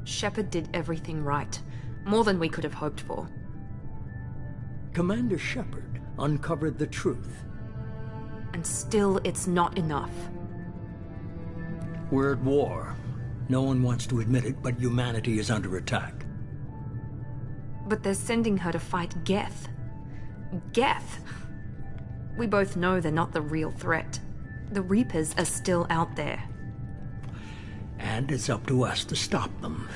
Shepard did everything right. More than we could have hoped for. Commander Shepard uncovered the truth. And still, it's not enough. We're at war. No one wants to admit it, but humanity is under attack. But they're sending her to fight Geth. Geth! We both know they're not the real threat. The Reapers are still out there. And it's up to us to stop them.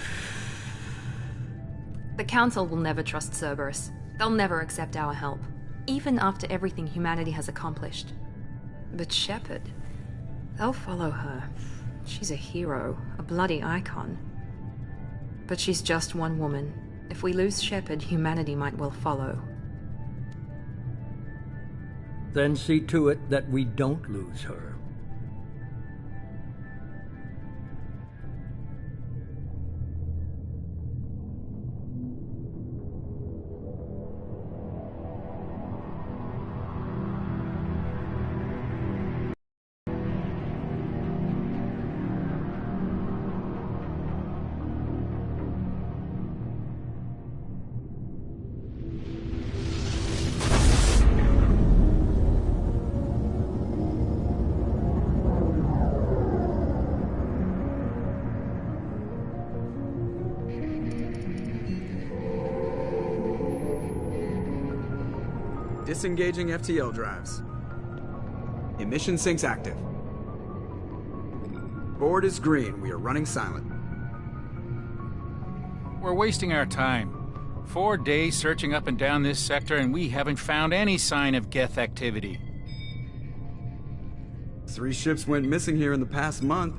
The Council will never trust Cerberus. They'll never accept our help, even after everything humanity has accomplished. But Shepard, they'll follow her. She's a hero, a bloody icon. But she's just one woman. If we lose Shepard, humanity might well follow. Then see to it that we don't lose her. Disengaging FTL drives. Emission sinks active. Board is green. We are running silent. We're wasting our time. 4 days searching up and down this sector, and we haven't found any sign of Geth activity. 3 ships went missing here in the past month.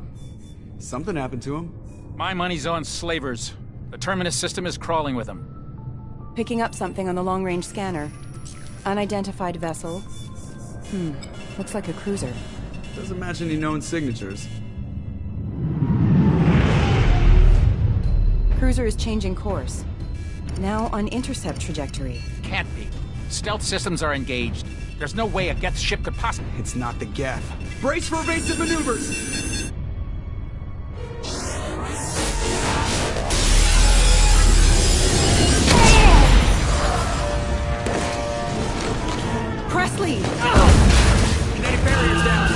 Something happened to them. My money's on slavers. The Terminus system is crawling with them. Picking up something on the long-range scanner. Unidentified vessel. Looks like a cruiser. Doesn't match any known signatures. Cruiser is changing course. Now on intercept trajectory. Can't be. Stealth systems are engaged. There's no way a Geth ship could possibly... It's not the Geth. Brace for evasive maneuvers! Presley! Kinetic barriers down!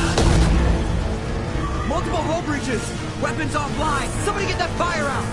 Multiple hull breaches! Weapons offline! Somebody get that fire out!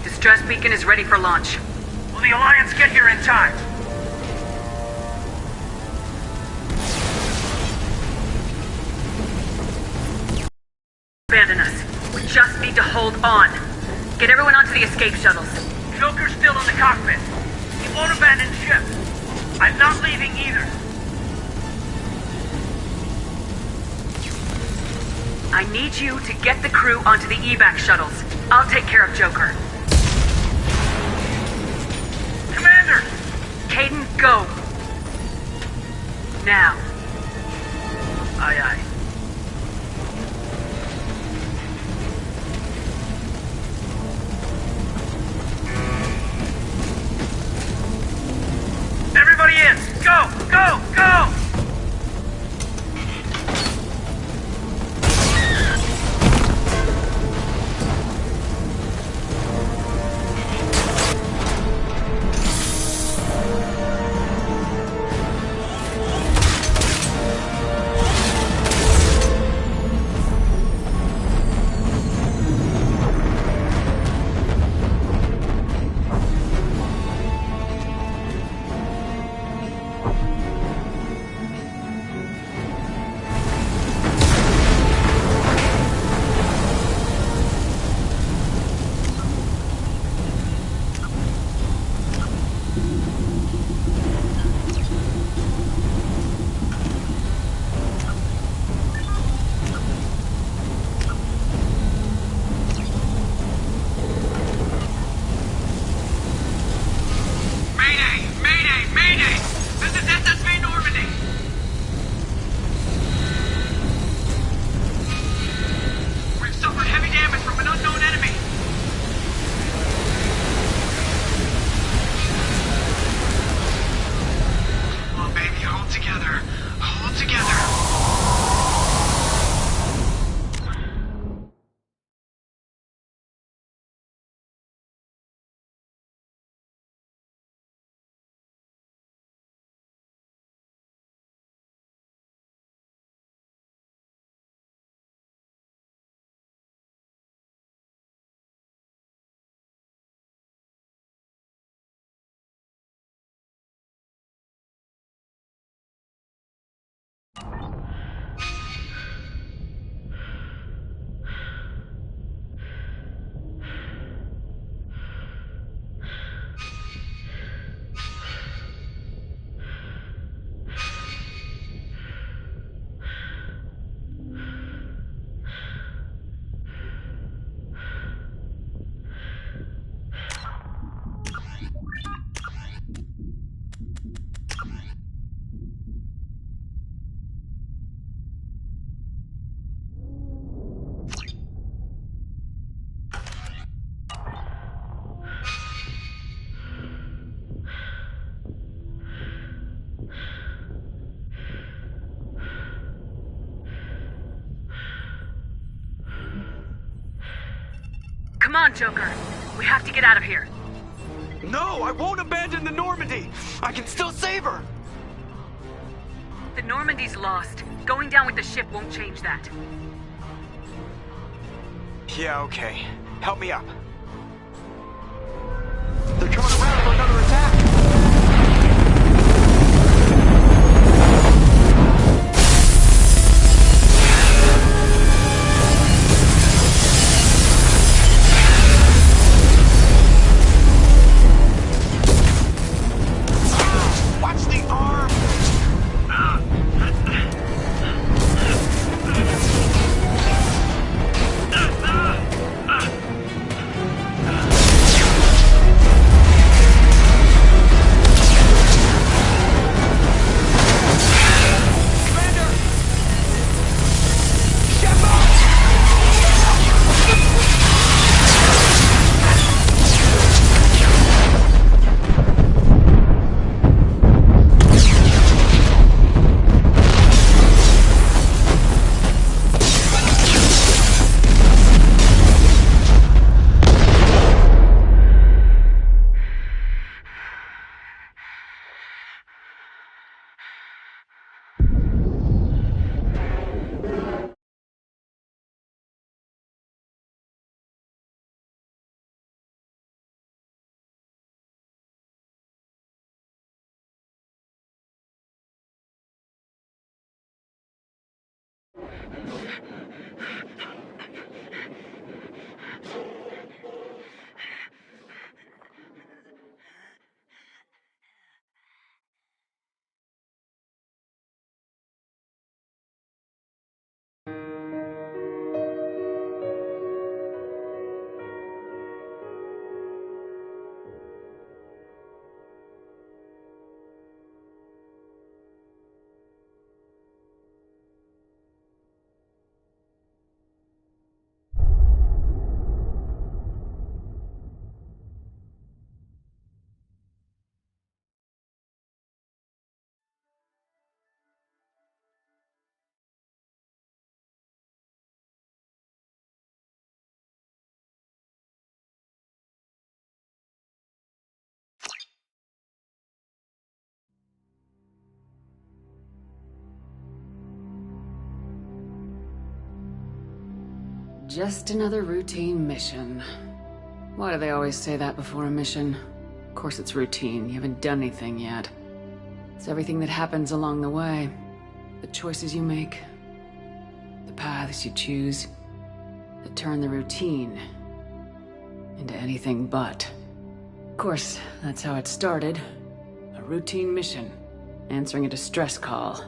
Distress beacon is ready for launch. Will the Alliance get here in time? Abandon us. We just need to hold on. Get everyone onto the escape shuttles. Joker's still in the cockpit. He won't abandon ship. I'm not leaving either. I need you to get the crew onto the evac shuttles. I'll take care of Joker. Commander! Kaidan, go! Now. Aye, aye. Everybody in! Go! Go! Go! Come on, Joker. We have to get out of here. No, I won't abandon the Normandy! I can still save her! The Normandy's lost. Going down with the ship won't change that. Yeah, okay. Help me up. They're coming around for another attack! Watch the arm! Just another routine mission. Why do they always say that before a mission? Of course it's routine, you haven't done anything yet. It's everything that happens along the way. The choices you make, the paths you choose, that turn the routine into anything but. Of course, that's how it started. A routine mission, answering a distress call.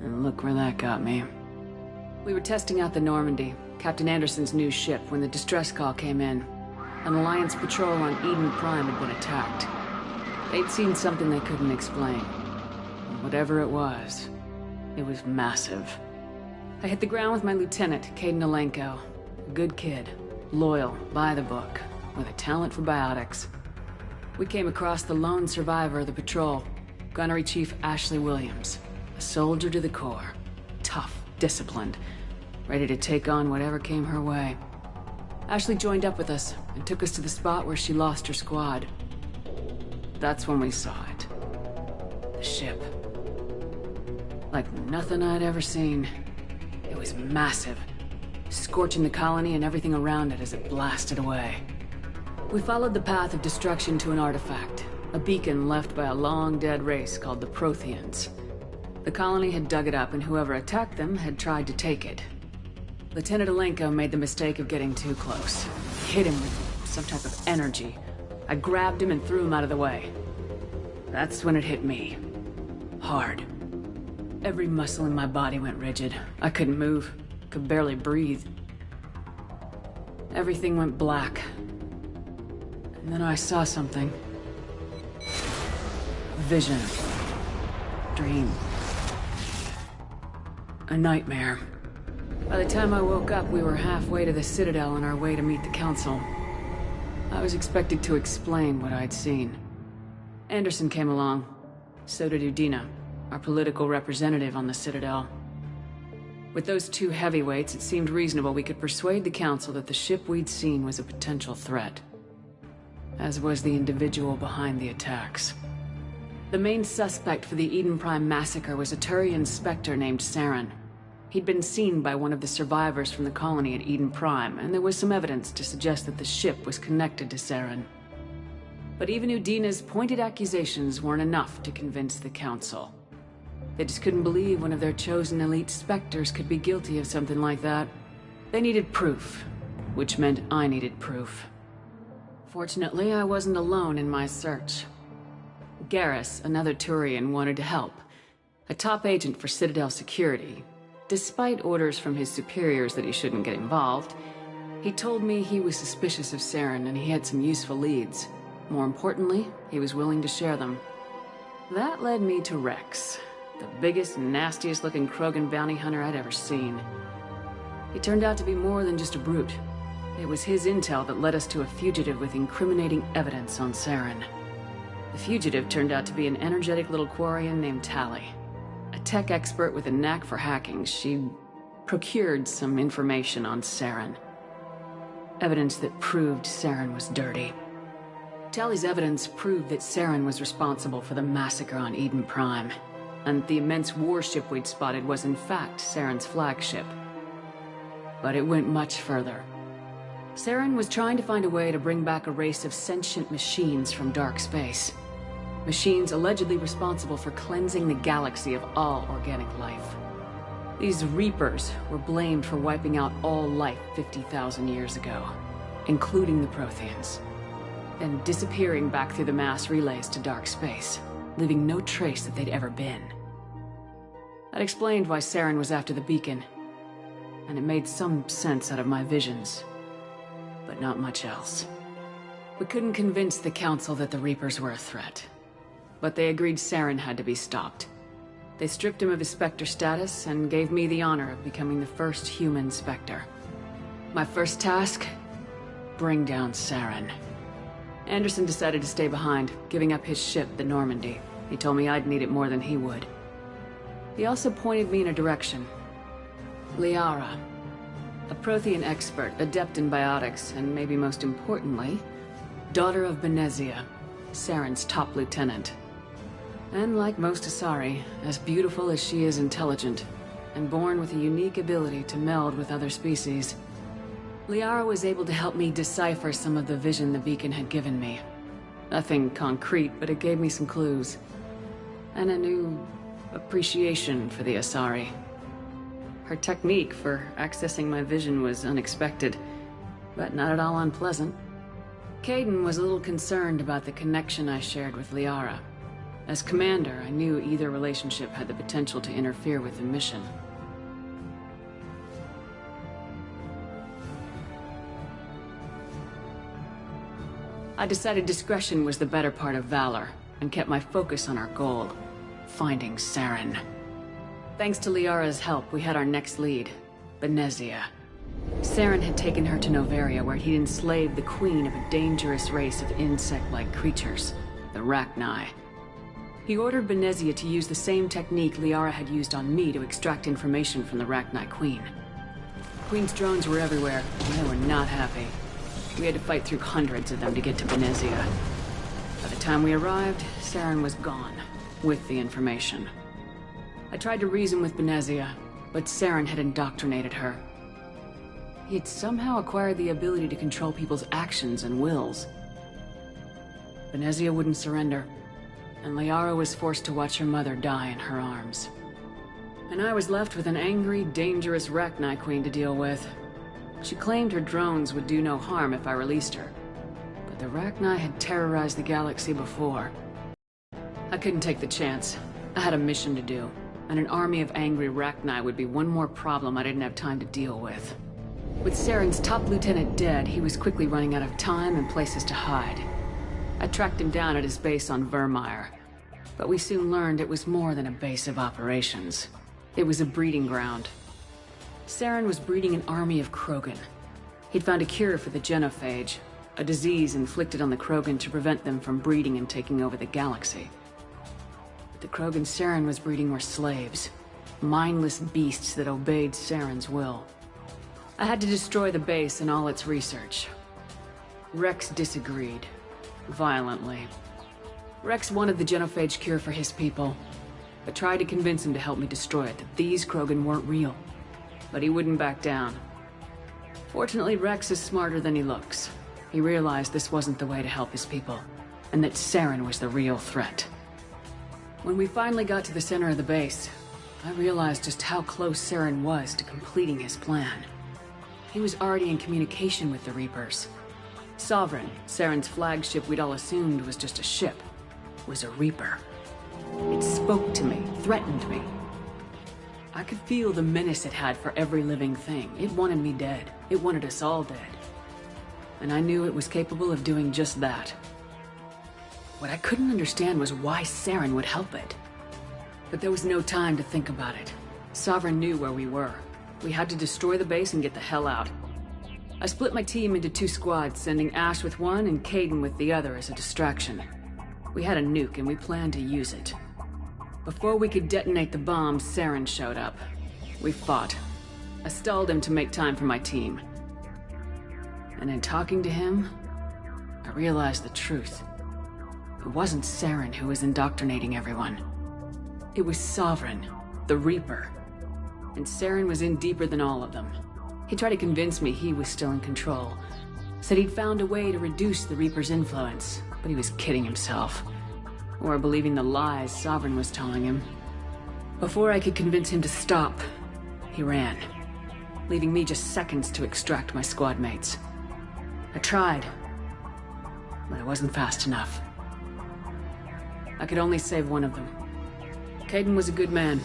And look where that got me. We were testing out the Normandy, Captain Anderson's new ship, when the distress call came in. An Alliance patrol on Eden Prime had been attacked. They'd seen something they couldn't explain. And whatever it was massive. I hit the ground with my lieutenant, Kaidan Alenko. A good kid, loyal, by the book, with a talent for biotics. We came across the lone survivor of the patrol, Gunnery Chief Ashley Williams. A soldier to the core. Tough, disciplined, ready to take on whatever came her way. Ashley joined up with us and took us to the spot where she lost her squad. That's when we saw it. The ship. Like nothing I'd ever seen. It was massive, scorching the colony and everything around it as it blasted away. We followed the path of destruction to an artifact, a beacon left by a long-dead race called the Protheans. The colony had dug it up, and whoever attacked them had tried to take it. Lieutenant Alenko made the mistake of getting too close. Hit him with some type of energy. I grabbed him and threw him out of the way. That's when it hit me. Hard. Every muscle in my body went rigid. I couldn't move. Could barely breathe. Everything went black. And then I saw something. A vision. Dream. A nightmare. By the time I woke up, we were halfway to the Citadel on our way to meet the Council. I was expected to explain what I'd seen. Anderson came along. So did Udina, our political representative on the Citadel. With those two heavyweights, it seemed reasonable we could persuade the Council that the ship we'd seen was a potential threat. As was the individual behind the attacks. The main suspect for the Eden Prime massacre was a Turian Spectre named Saren. He'd been seen by one of the survivors from the colony at Eden Prime, and there was some evidence to suggest that the ship was connected to Saren. But even Udina's pointed accusations weren't enough to convince the Council. They just couldn't believe one of their chosen elite Spectres could be guilty of something like that. They needed proof, which meant I needed proof. Fortunately, I wasn't alone in my search. Garrus, another Turian, wanted to help. A top agent for Citadel Security. Despite orders from his superiors that he shouldn't get involved, he told me he was suspicious of Saren and he had some useful leads. More importantly, he was willing to share them. That led me to Rex, the biggest, nastiest looking Krogan bounty hunter I'd ever seen. He turned out to be more than just a brute. It was his intel that led us to a fugitive with incriminating evidence on Saren. The fugitive turned out to be an energetic little Quarian named Tali. A tech expert with a knack for hacking, she procured some information on Saren. Evidence that proved Saren was dirty. Tali's evidence proved that Saren was responsible for the massacre on Eden Prime, and the immense warship we'd spotted was in fact Saren's flagship. But it went much further. Saren was trying to find a way to bring back a race of sentient machines from dark space. Machines allegedly responsible for cleansing the galaxy of all organic life. These Reapers were blamed for wiping out all life 50,000 years ago, including the Protheans, then disappearing back through the mass relays to dark space, leaving no trace that they'd ever been. That explained why Saren was after the beacon, and it made some sense out of my visions, but not much else. We couldn't convince the Council that the Reapers were a threat, but they agreed Saren had to be stopped. They stripped him of his Spectre status and gave me the honor of becoming the first human Spectre. My first task? Bring down Saren. Anderson decided to stay behind, giving up his ship, the Normandy. He told me I'd need it more than he would. He also pointed me in a direction. Liara. A Prothean expert, adept in biotics, and maybe most importantly, daughter of Benezia, Saren's top lieutenant. And like most Asari, as beautiful as she is intelligent, and born with a unique ability to meld with other species. Liara was able to help me decipher some of the vision the beacon had given me. Nothing concrete, but it gave me some clues. And a new appreciation for the Asari. Her technique for accessing my vision was unexpected, but not at all unpleasant. Kaidan was a little concerned about the connection I shared with Liara. As commander, I knew either relationship had the potential to interfere with the mission. I decided discretion was the better part of valor, and kept my focus on our goal, finding Saren. Thanks to Liara's help, we had our next lead, Benezia. Saren had taken her to Noveria, where he'd enslaved the queen of a dangerous race of insect-like creatures, the Rachni. He ordered Benezia to use the same technique Liara had used on me to extract information from the Rachni Queen. Queen's drones were everywhere, and they were not happy. We had to fight through hundreds of them to get to Benezia. By the time we arrived, Saren was gone, with the information. I tried to reason with Benezia, but Saren had indoctrinated her. He had somehow acquired the ability to control people's actions and wills. Benezia wouldn't surrender, and Liara was forced to watch her mother die in her arms. And I was left with an angry, dangerous Rachni Queen to deal with. She claimed her drones would do no harm if I released her, but the Rachni had terrorized the galaxy before. I couldn't take the chance. I had a mission to do, and an army of angry Rachni would be one more problem I didn't have time to deal with. With Saren's top lieutenant dead, he was quickly running out of time and places to hide. I tracked him down at his base on Vermeer, but we soon learned it was more than a base of operations. It was a breeding ground. Saren was breeding an army of Krogan. He'd found a cure for the genophage, a disease inflicted on the Krogan to prevent them from breeding and taking over the galaxy. But the Krogan Saren was breeding were slaves, mindless beasts that obeyed Saren's will. I had to destroy the base and all its research. Rex disagreed. Violently. Rex wanted the genophage cure for his people. I tried to convince him to help me destroy it, that these Krogan weren't real. But he wouldn't back down. Fortunately, Rex is smarter than he looks. He realized this wasn't the way to help his people, and that Saren was the real threat. When we finally got to the center of the base, I realized just how close Saren was to completing his plan. He was already in communication with the Reapers. Sovereign, Saren's flagship we'd all assumed was just a ship, was a Reaper. It spoke to me, threatened me. I could feel the menace it had for every living thing. It wanted me dead. It wanted us all dead. And I knew it was capable of doing just that. What I couldn't understand was why Saren would help it. But there was no time to think about it. Sovereign knew where we were. We had to destroy the base and get the hell out. I split my team into 2 squads, sending Ash with one and Kaidan with the other as a distraction. We had a nuke and we planned to use it. Before we could detonate the bomb, Saren showed up. We fought. I stalled him to make time for my team. And in talking to him, I realized the truth. It wasn't Saren who was indoctrinating everyone. It was Sovereign, the Reaper. And Saren was in deeper than all of them. He tried to convince me he was still in control. Said he'd found a way to reduce the Reaper's influence, but he was kidding himself. Or believing the lies Sovereign was telling him. Before I could convince him to stop, he ran, leaving me just seconds to extract my squad mates. I tried, but it wasn't fast enough. I could only save one of them. Kaidan was a good man,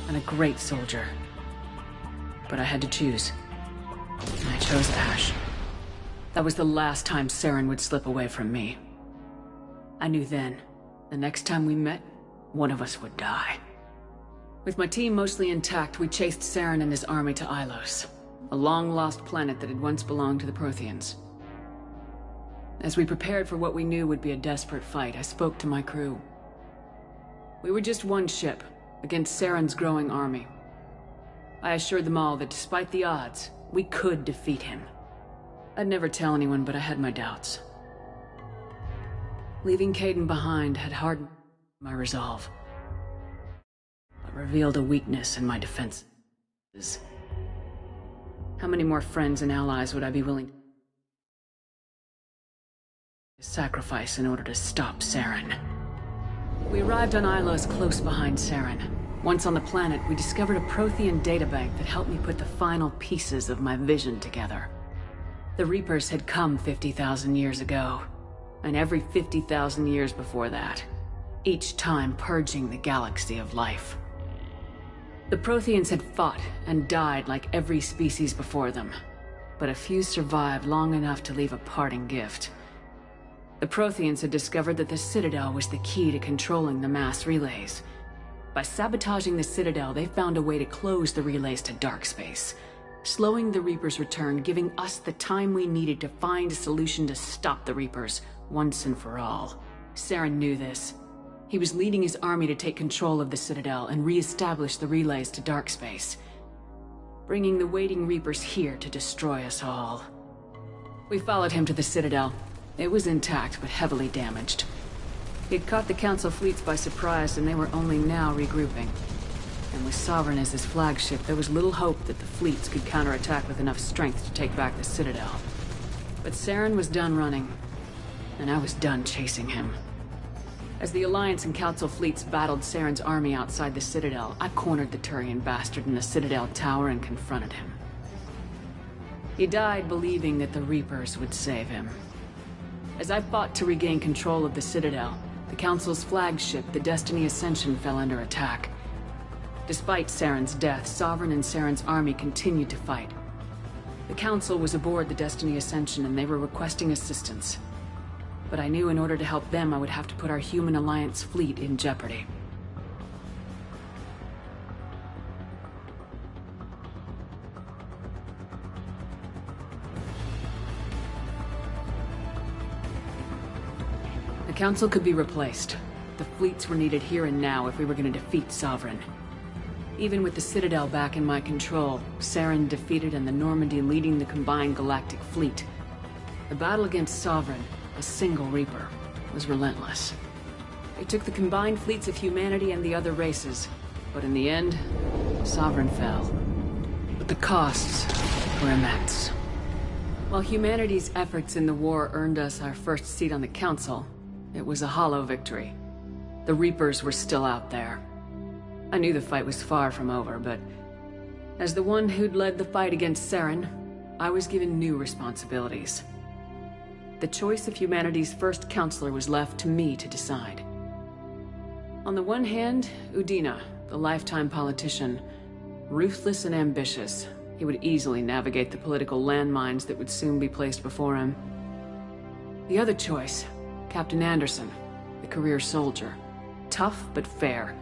and a great soldier. But I had to choose. And I chose Ash. That was the last time Saren would slip away from me. I knew then, the next time we met, one of us would die. With my team mostly intact, we chased Saren and his army to Ilos, a long-lost planet that had once belonged to the Protheans. As we prepared for what we knew would be a desperate fight, I spoke to my crew. We were just one ship, against Saren's growing army. I assured them all that despite the odds, we could defeat him. I'd never tell anyone, but I had my doubts. Leaving Kaidan behind had hardened my resolve, but revealed a weakness in my defenses. How many more friends and allies would I be willing to sacrifice in order to stop Saren? We arrived on Ilos close behind Saren. Once on the planet, we discovered a Prothean databank that helped me put the final pieces of my vision together. The Reapers had come 50,000 years ago, and every 50,000 years before that, each time purging the galaxy of life. The Protheans had fought and died like every species before them, but a few survived long enough to leave a parting gift. The Protheans had discovered that the Citadel was the key to controlling the mass relays. By sabotaging the Citadel, they found a way to close the relays to dark space, slowing the Reapers' return, giving us the time we needed to find a solution to stop the Reapers once and for all. Saren knew this. He was leading his army to take control of the Citadel and re-establish the relays to dark space, bringing the waiting Reapers here to destroy us all. We followed him to the Citadel. It was intact, but heavily damaged. He'd caught the Council fleets by surprise, and they were only now regrouping. And with Sovereign as his flagship, there was little hope that the fleets could counterattack with enough strength to take back the Citadel. But Saren was done running, and I was done chasing him. As the Alliance and Council fleets battled Saren's army outside the Citadel, I cornered the Turian bastard in the Citadel tower and confronted him. He died believing that the Reapers would save him. As I fought to regain control of the Citadel, the Council's flagship, the Destiny Ascension, fell under attack. Despite Saren's death, Sovereign and Saren's army continued to fight. The Council was aboard the Destiny Ascension and they were requesting assistance. But I knew in order to help them, I would have to put our human Alliance fleet in jeopardy. The Council could be replaced. The fleets were needed here and now if we were going to defeat Sovereign. Even with the Citadel back in my control, Saren defeated and the Normandy leading the combined galactic fleet, the battle against Sovereign, a single Reaper, was relentless. They took the combined fleets of humanity and the other races, but in the end, Sovereign fell. But the costs were immense. While humanity's efforts in the war earned us our first seat on the Council, it was a hollow victory. The Reapers were still out there. I knew the fight was far from over, but as the one who'd led the fight against Saren, I was given new responsibilities. The choice of humanity's first counselor was left to me to decide. On the one hand, Udina, the lifetime politician, ruthless and ambitious. He would easily navigate the political landmines that would soon be placed before him. The other choice, Captain Anderson, the career soldier. Tough but fair,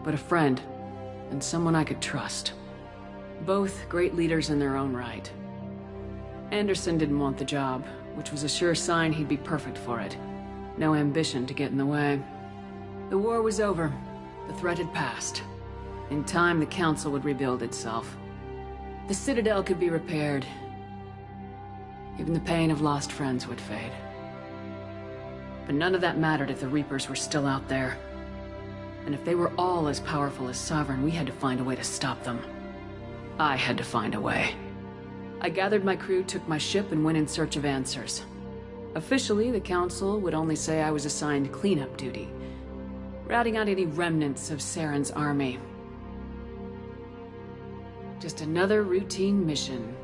but a friend, and someone I could trust. Both great leaders in their own right. Anderson didn't want the job, which was a sure sign he'd be perfect for it. No ambition to get in the way. The war was over. The threat had passed. In time, the Council would rebuild itself. The Citadel could be repaired. Even the pain of lost friends would fade. But none of that mattered if the Reapers were still out there. And if they were all as powerful as Sovereign, we had to find a way to stop them. I had to find a way. I gathered my crew, took my ship, and went in search of answers. Officially, the Council would only say I was assigned cleanup duty, routing out any remnants of Saren's army. Just another routine mission.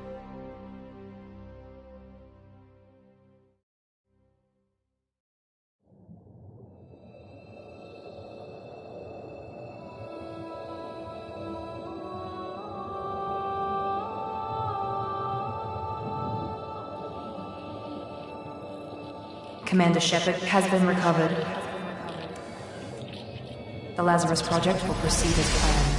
Commander Shepard has been recovered. The Lazarus Project will proceed as planned.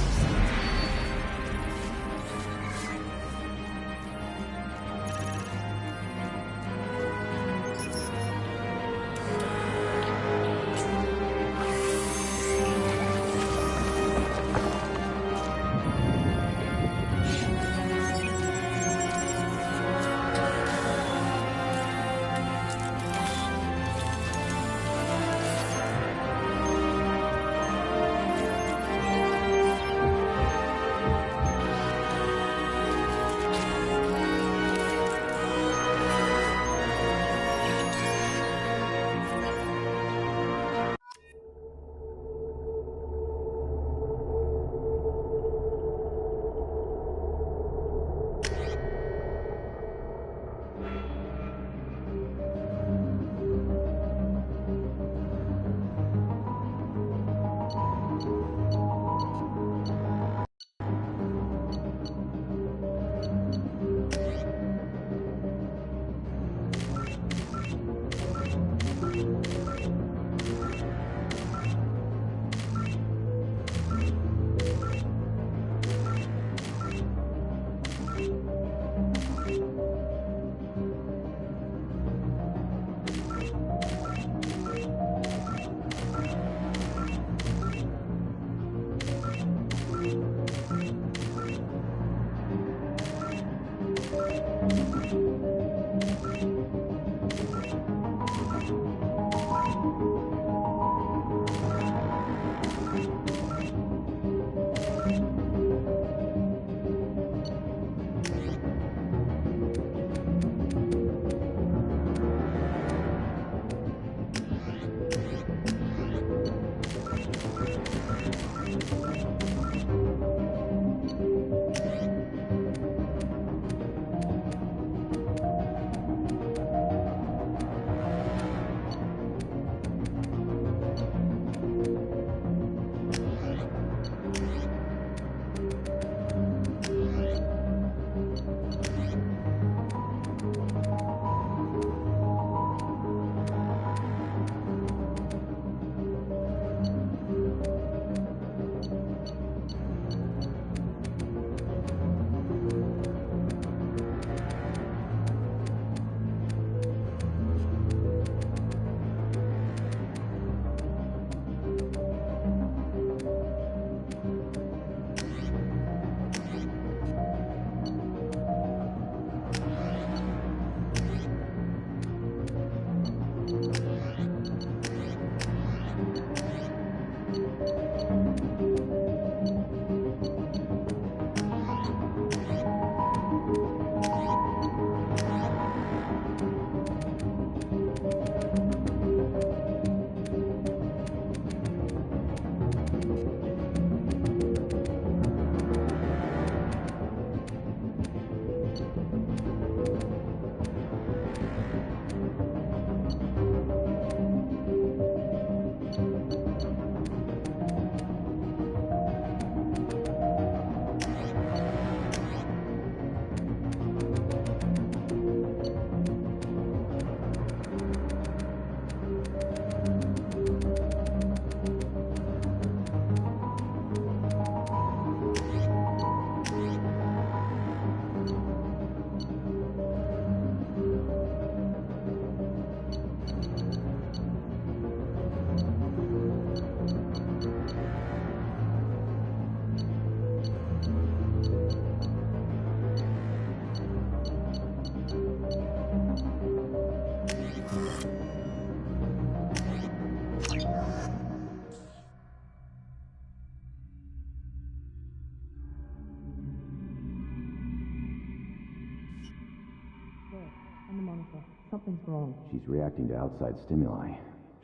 Something's wrong. She's reacting to outside stimuli,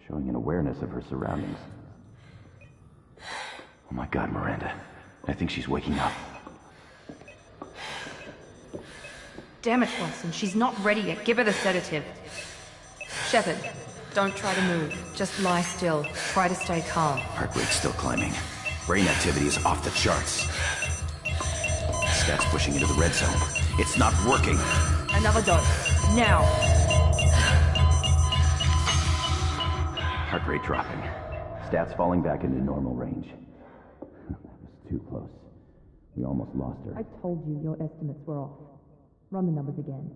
showing an awareness of her surroundings. Oh my god, Miranda. I think she's waking up. Damn it, Watson. She's not ready yet. Give her the sedative. Shepard, don't try to move. Just lie still. Try to stay calm. Heart rate's still climbing. Brain activity is off the charts. Stats pushing into the red zone. It's not working. Another dose. Now. Heart rate dropping. Stats falling back into normal range. That was too close. We almost lost her. I told you your estimates were off. Run the numbers again.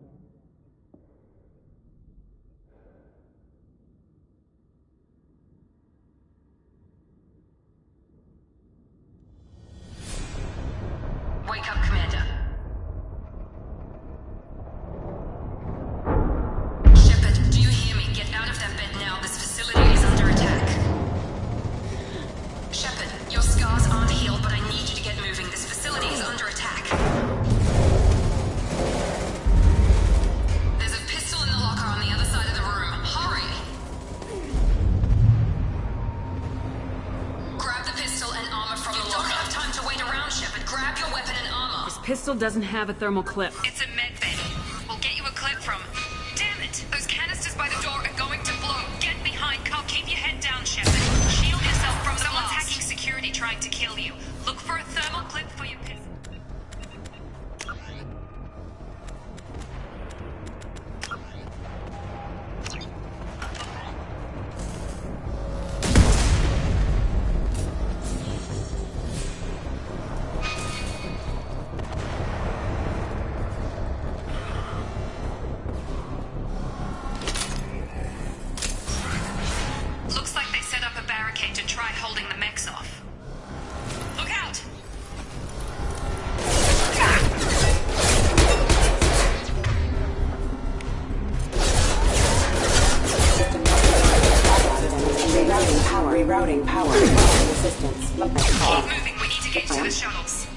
Wake up, Commander. Shepard, do you hear me? Get out of that bed now. This facility is under attack. Shepard, your scars aren't healed, but I need you to get moving. This facility is under attack. There's a pistol in the locker on the other side of the room. Hurry! Grab the pistol and armor from the locker. You don't have time to wait around, Shepard. Grab your weapon and armor. This pistol doesn't have a thermal clip. It's a med bay. We'll get you a clip from... Damn it! Those canisters by the door are going to blow. Get behind, Carl. Keep your head down, Shepard. Shield yourself from the Someone's blast. Hacking security trying to kill you. Look for a thermal clip for your pistol. Looks like they set up a barricade to try holding the mechs off. Look out! Rerouting power. Resistance. Keep moving, we need to get to the shuttles.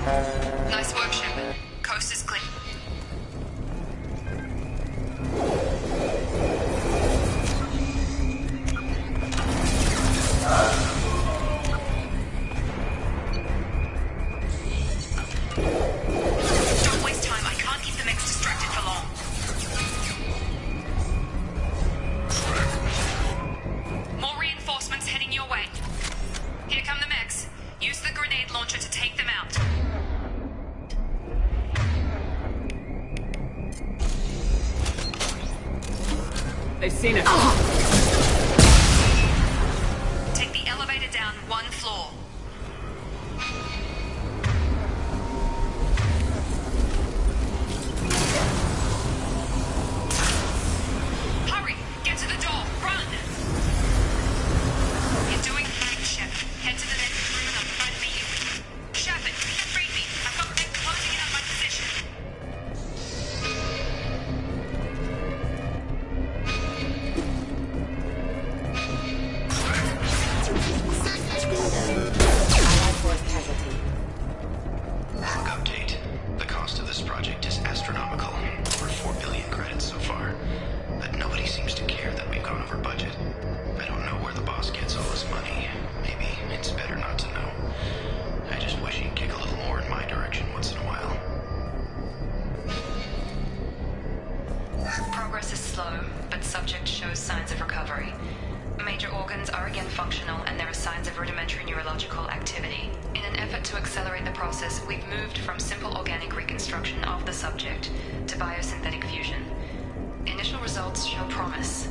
Nice work, Shepard. Coast is clear. Don't waste time. I can't keep the mechs distracted for long. More reinforcements heading your way. Here come the mechs. Use the grenade launcher to take them out. They've seen us. Take the elevator down one floor. Hurry! Get to the door! Run! You're doing great, Shep. Head to the next room and try to meet you. Shepard, read me. I've got them closing in on my position. Log update. The cost of this project is astronomical. Over 4 billion credits so far. But nobody seems to care that we've gone over budget. I don't know where the boss gets all this money. Maybe it's better not to know. I just wish he'd kick a little more in my direction once in a while. Progress is slow, but subject shows signs of recovery. Major organs are again functional, and there are signs of rudimentary neurological activity. In an effort to accelerate the process, we've moved from simple organic reconstruction of the subject to biosynthetic fusion. Initial results show promise.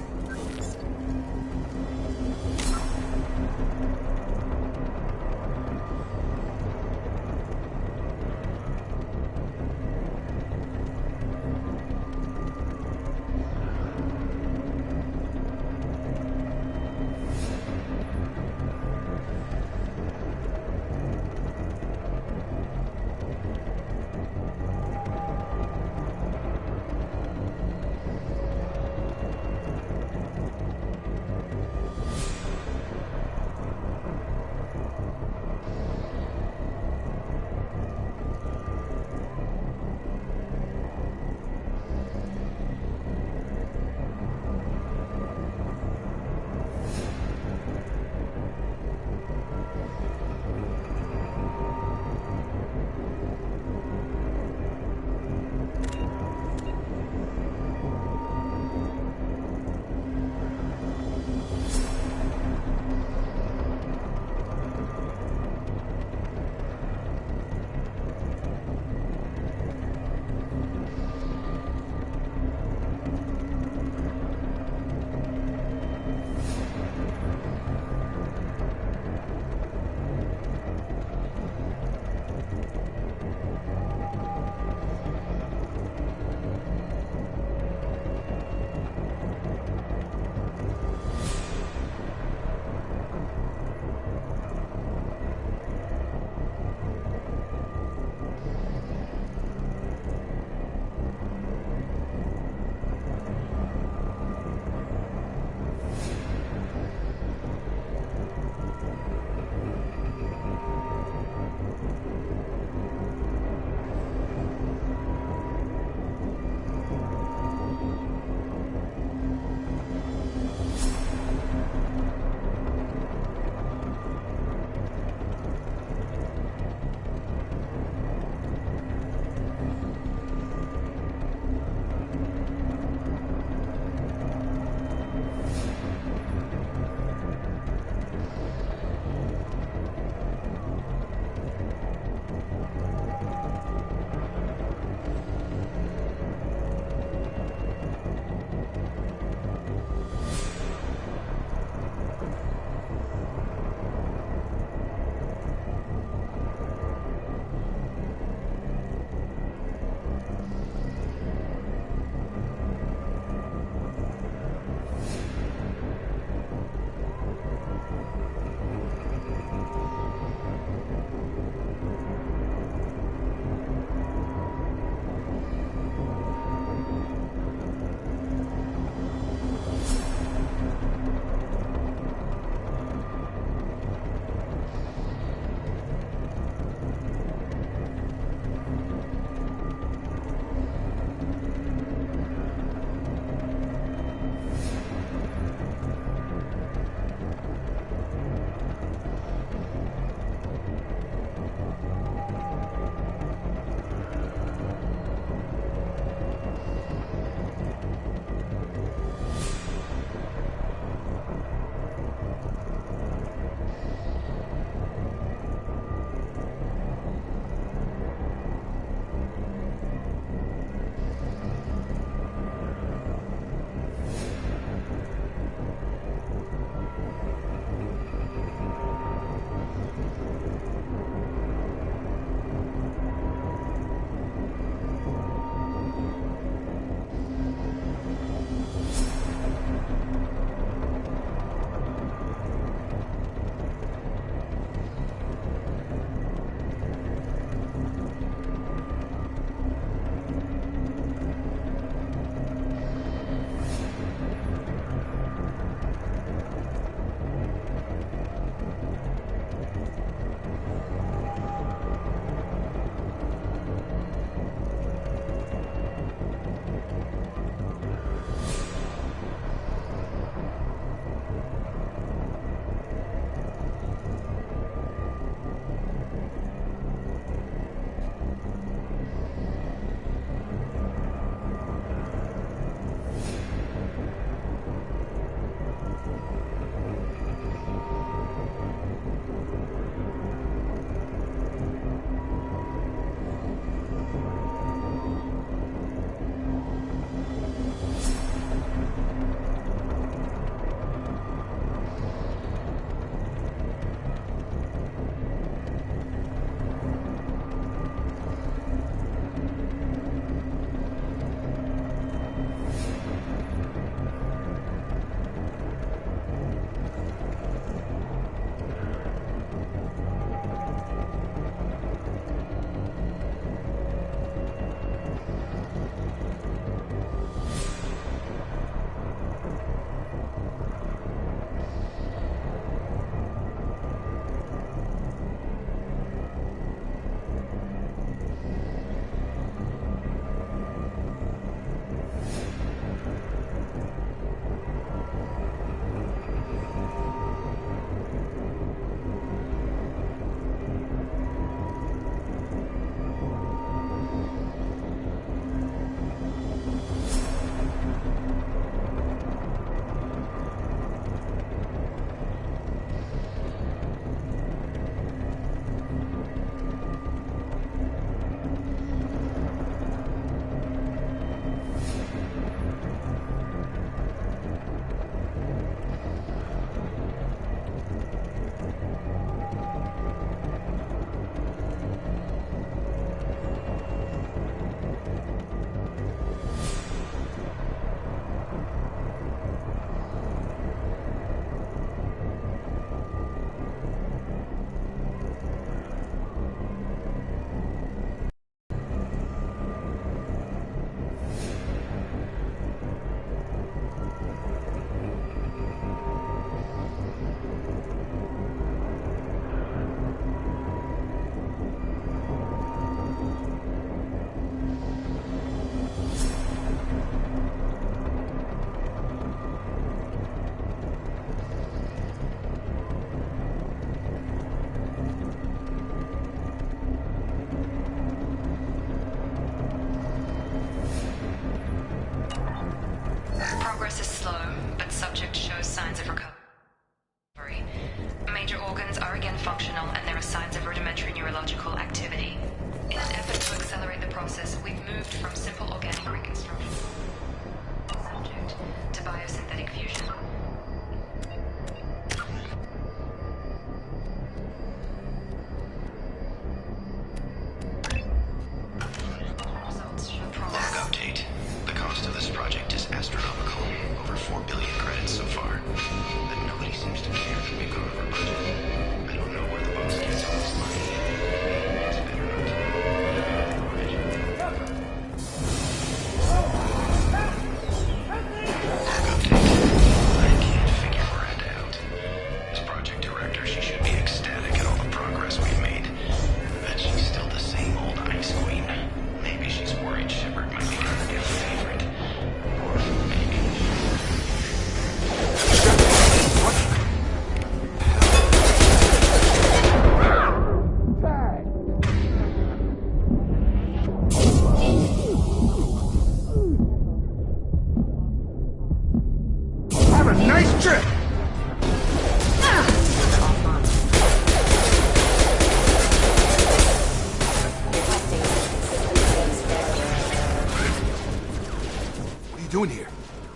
you doing here?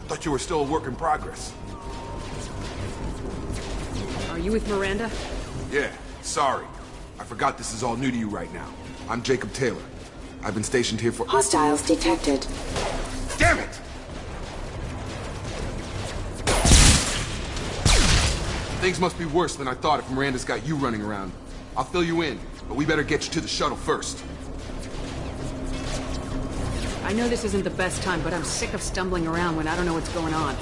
Thought you were still a work in progress. Are you with Miranda? Yeah, sorry. I forgot this is all new to you right now. I'm Jacob Taylor. I've been stationed here for— Hostiles detected. Damn it! Things must be worse than I thought if Miranda's got you running around. I'll fill you in, but we better get you to the shuttle first. I know this isn't the best time, but I'm sick of stumbling around when I don't know what's going on.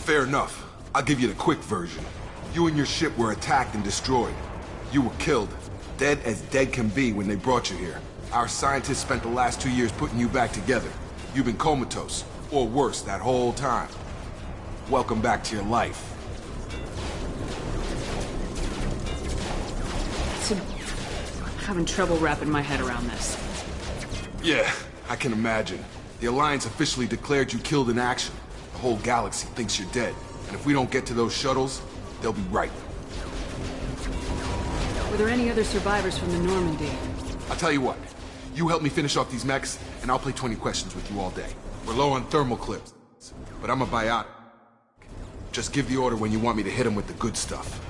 Fair enough. I'll give you the quick version. You and your ship were attacked and destroyed. You were killed. Dead as dead can be when they brought you here. Our scientists spent the last 2 years putting you back together. You've been comatose, or worse, that whole time. Welcome back to your life. I'm having trouble wrapping my head around this. Yeah, I can imagine. The Alliance officially declared you killed in action. The whole galaxy thinks you're dead. And if we don't get to those shuttles, they'll be right. Were there any other survivors from the Normandy? I'll tell you what. You help me finish off these mechs, and I'll play 20 questions with you all day. We're low on thermal clips, but I'm a biotic. Just give the order when you want me to hit them with the good stuff.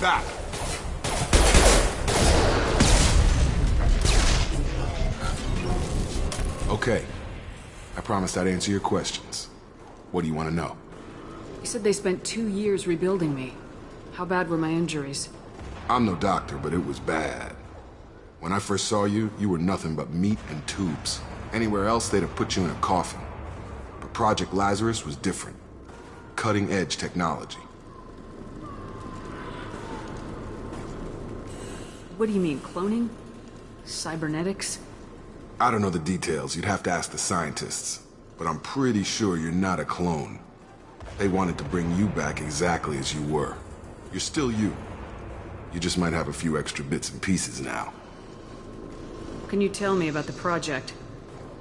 Back. Okay. I promised I'd answer your questions. What do you want to know? You said they spent 2 years rebuilding me. How bad were my injuries? I'm no doctor, but it was bad. When I first saw you, you were nothing but meat and tubes. Anywhere else, they'd have put you in a coffin. But Project Lazarus was different. Cutting-edge technology. What do you mean, cloning? Cybernetics? I don't know the details. You'd have to ask the scientists. But I'm pretty sure you're not a clone. They wanted to bring you back exactly as you were. You're still you. You just might have a few extra bits and pieces now. What can you tell me about the project?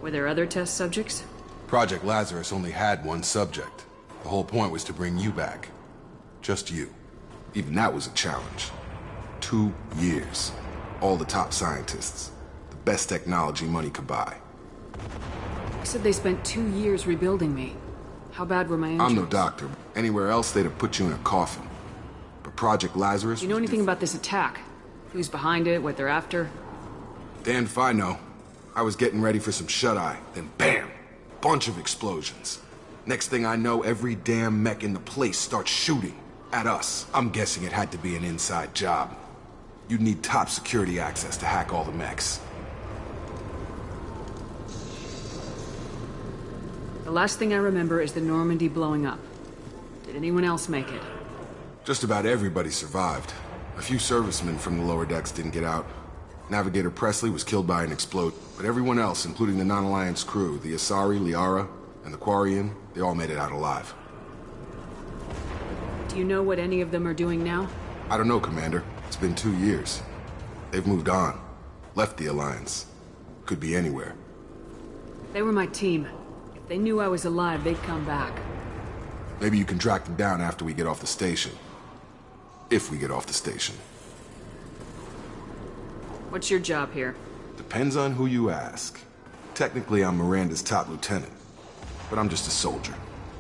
Were there other test subjects? Project Lazarus only had one subject. The whole point was to bring you back. Just you. Even that was a challenge. 2 years. All the top scientists. The best technology money could buy. You said they spent 2 years rebuilding me. How bad were my injuries? I'm no doctor. Anywhere else, they'd have put you in a coffin. But Project Lazarus— Do you know anything about this attack? Who's behind it, what they're after? Damned if I know. I was getting ready for some shut-eye, then bam! Bunch of explosions. Next thing I know, every damn mech in the place starts shooting at us. I'm guessing it had to be an inside job. You'd need top security access to hack all the mechs. The last thing I remember is the Normandy blowing up. Did anyone else make it? Just about everybody survived. A few servicemen from the lower decks didn't get out. Navigator Presley was killed by an explode, but everyone else, including the non-Alliance crew, the Asari, Liara, and the Quarian, they all made it out alive. Do you know what any of them are doing now? I don't know, Commander. It's been 2 years. They've moved on. Left the Alliance. Could be anywhere. They were my team. If they knew I was alive, they'd come back. Maybe you can track them down after we get off the station. If we get off the station. What's your job here? Depends on who you ask. Technically, I'm Miranda's top lieutenant. But I'm just a soldier.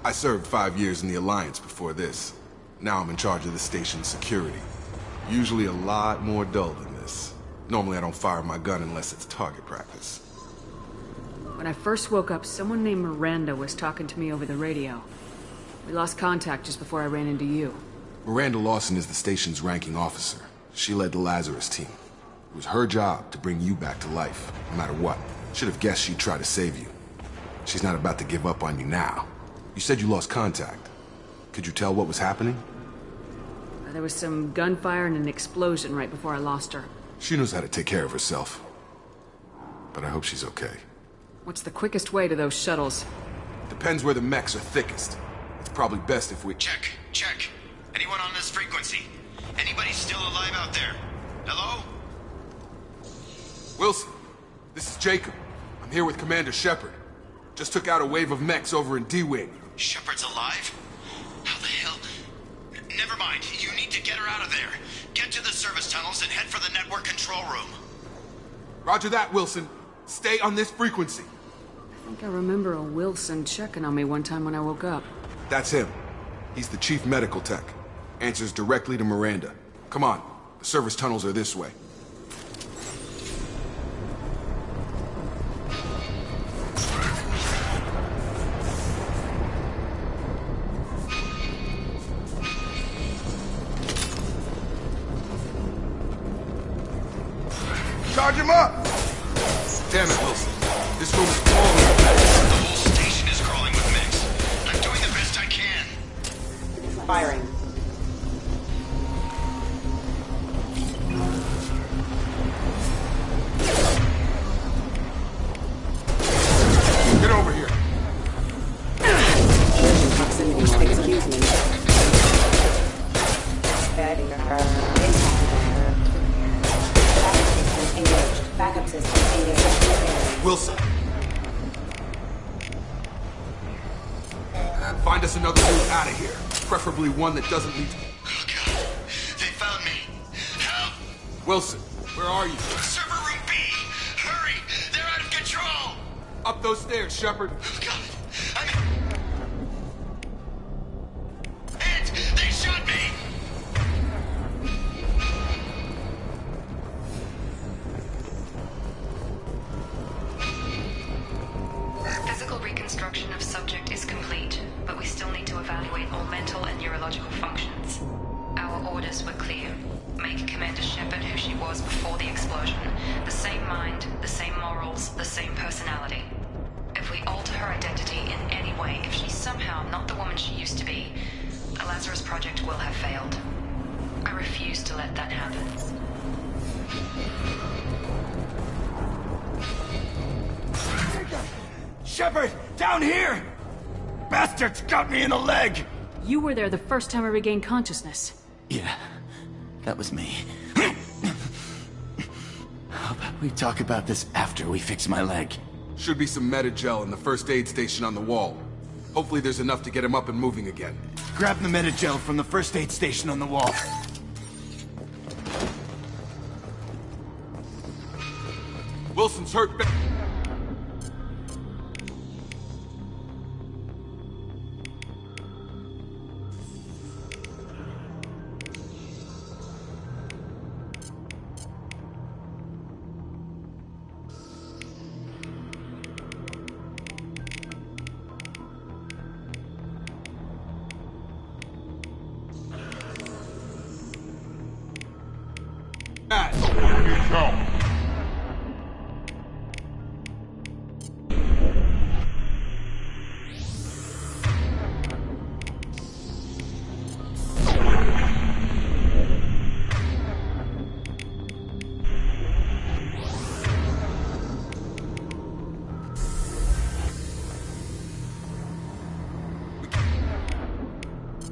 I served 5 years in the Alliance before this. Now I'm in charge of the station's security. Usually a lot more dull than this. Normally I don't fire my gun unless it's target practice. When I first woke up, someone named Miranda was talking to me over the radio. We lost contact just before I ran into you. Miranda Lawson is the station's ranking officer. She led the Lazarus team. It was her job to bring you back to life, no matter what. Should have guessed she'd try to save you. She's not about to give up on you now. You said you lost contact. Could you tell what was happening? There was some gunfire and an explosion right before I lost her. She knows how to take care of herself. But I hope she's okay. What's the quickest way to those shuttles? Depends where the mechs are thickest. It's probably best if we— Check. Anyone on this frequency? Anybody still alive out there? Hello? Wilson, this is Jacob. I'm here with Commander Shepard. Just took out a wave of mechs over in D-Wing. Shepard's alive? How the hell? Never mind. You need to get her out of there. Get to the service tunnels and head for the network control room. Roger that, Wilson. Stay on this frequency. I think I remember a Wilson checking on me one time when I woke up. That's him. He's the chief medical tech. Answers directly to Miranda. Come on. The service tunnels are this way. Charge him up! Damn it, Wilson. This room is crawling with mechs. The whole station is crawling with mechs. I'm doing the best I can. Firing. Get over here. Excuse me. Backup system engaged. Wilson. Find us another route out of here. Preferably one that doesn't lead to... Oh, God. They found me. Help! Wilson, where are you? Server room B! Hurry! They're out of control! Up those stairs, Shepard. Oh, God. Ed! They shot me! Physical reconstruction of subject is complete, but we still need to evaluate all mental and neurological functions. Our orders were clear. Make Commander Shepard who she was before the explosion. The same mind, the same morals, the same personality. If we alter her identity in any way, if she's somehow not the woman she used to be, the Lazarus Project will have failed. I refuse to let that happen. Shepard, down here! Bastards got me in the leg! You were there the first time I regained consciousness. Yeah, that was me. How about we talk about this after we fix my leg? Should be some Metagel in the first aid station on the wall. Hopefully there's enough to get him up and moving again. Grab the Metagel from the first aid station on the wall. Wilson's hurt.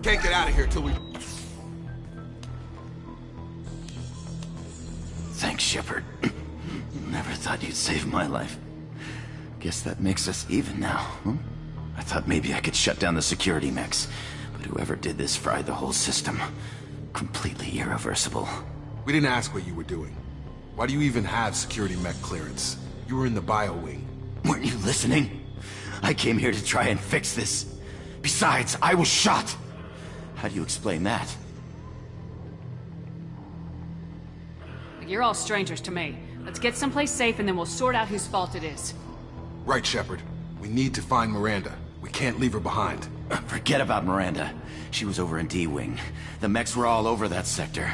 Can't get out of here till we... Thanks, Shepard. Never thought you'd save my life. Guess that makes us even now, huh? I thought maybe I could shut down the security mechs, but whoever did this fried the whole system. Completely irreversible. We didn't ask what you were doing. Why do you even have security mech clearance? You were in the bio wing. Weren't you listening? I came here to try and fix this. Besides, I was shot! How do you explain that? You're all strangers to me. Let's get someplace safe and then we'll sort out whose fault it is. Right, Shepard. We need to find Miranda. We can't leave her behind. Forget about Miranda. She was over in D-Wing. The mechs were all over that sector.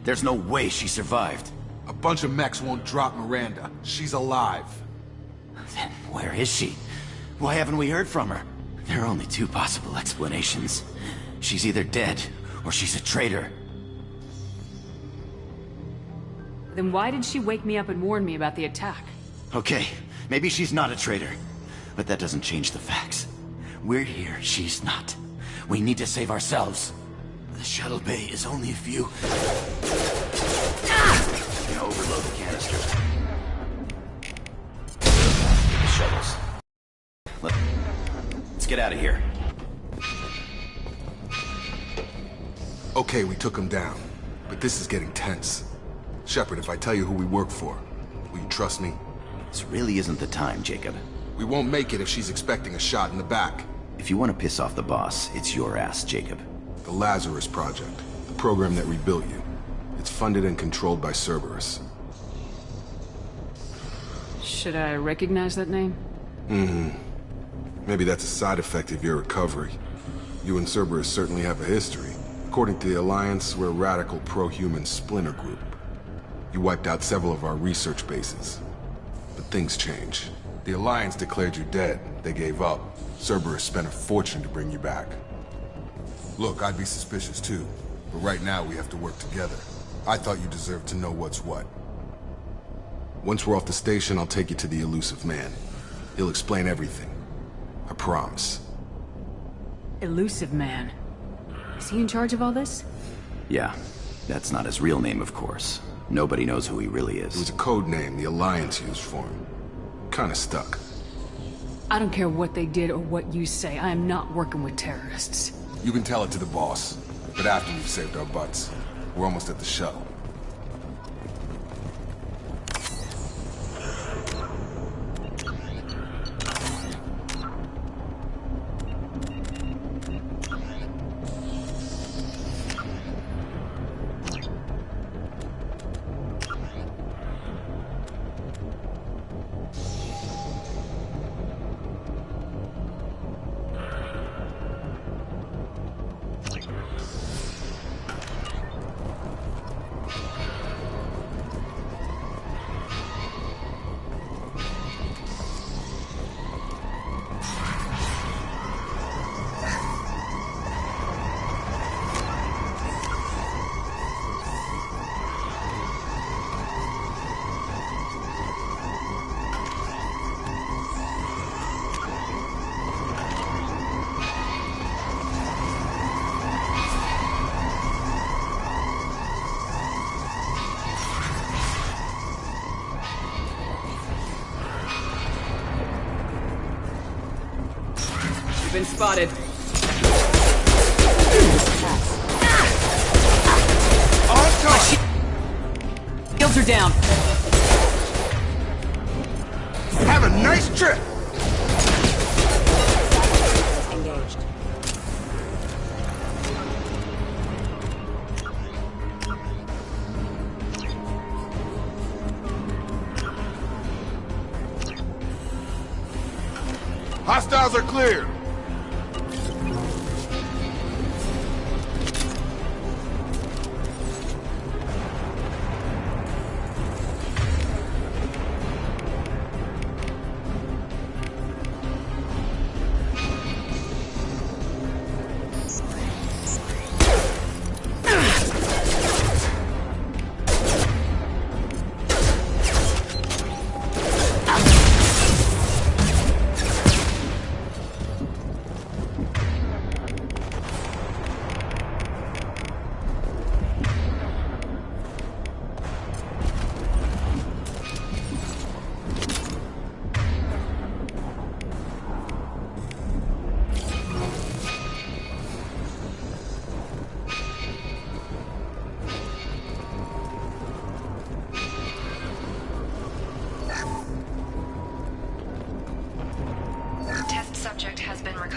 There's no way she survived. A bunch of mechs won't drop Miranda. She's alive. Then where is she? Why haven't we heard from her? There are only two possible explanations. She's either dead, or she's a traitor. Then why did she wake me up and warn me about the attack? Okay, maybe she's not a traitor. But that doesn't change the facts. We're here, she's not. We need to save ourselves. The shuttle bay is only a few... Gonna overload the canister. shuttles. Let's get out of here. Okay, we took him down, but this is getting tense. Shepard, if I tell you who we work for, will you trust me? This really isn't the time, Jacob. We won't make it if she's expecting a shot in the back. If you want to piss off the boss, it's your ass, Jacob. The Lazarus Project, the program that rebuilt you. It's funded and controlled by Cerberus. Should I recognize that name? Maybe that's a side effect of your recovery. You and Cerberus certainly have a history. According to the Alliance, we're a radical pro-human splinter group. You wiped out several of our research bases. But things change. The Alliance declared you dead. They gave up. Cerberus spent a fortune to bring you back. Look, I'd be suspicious too. But right now we have to work together. I thought you deserved to know what's what. Once we're off the station, I'll take you to the Elusive Man. He'll explain everything. I promise. Elusive Man. Is he in charge of all this? Yeah. That's not his real name, of course. Nobody knows who he really is. It was a code name the Alliance used for him. Kinda stuck. I don't care what they did or what you say. I am not working with terrorists. You can tell it to the boss. But after we've saved our butts. We're almost at the shuttle. Been spotted. Shields are down. Have a nice trip! Engaged. Hostiles are cleared!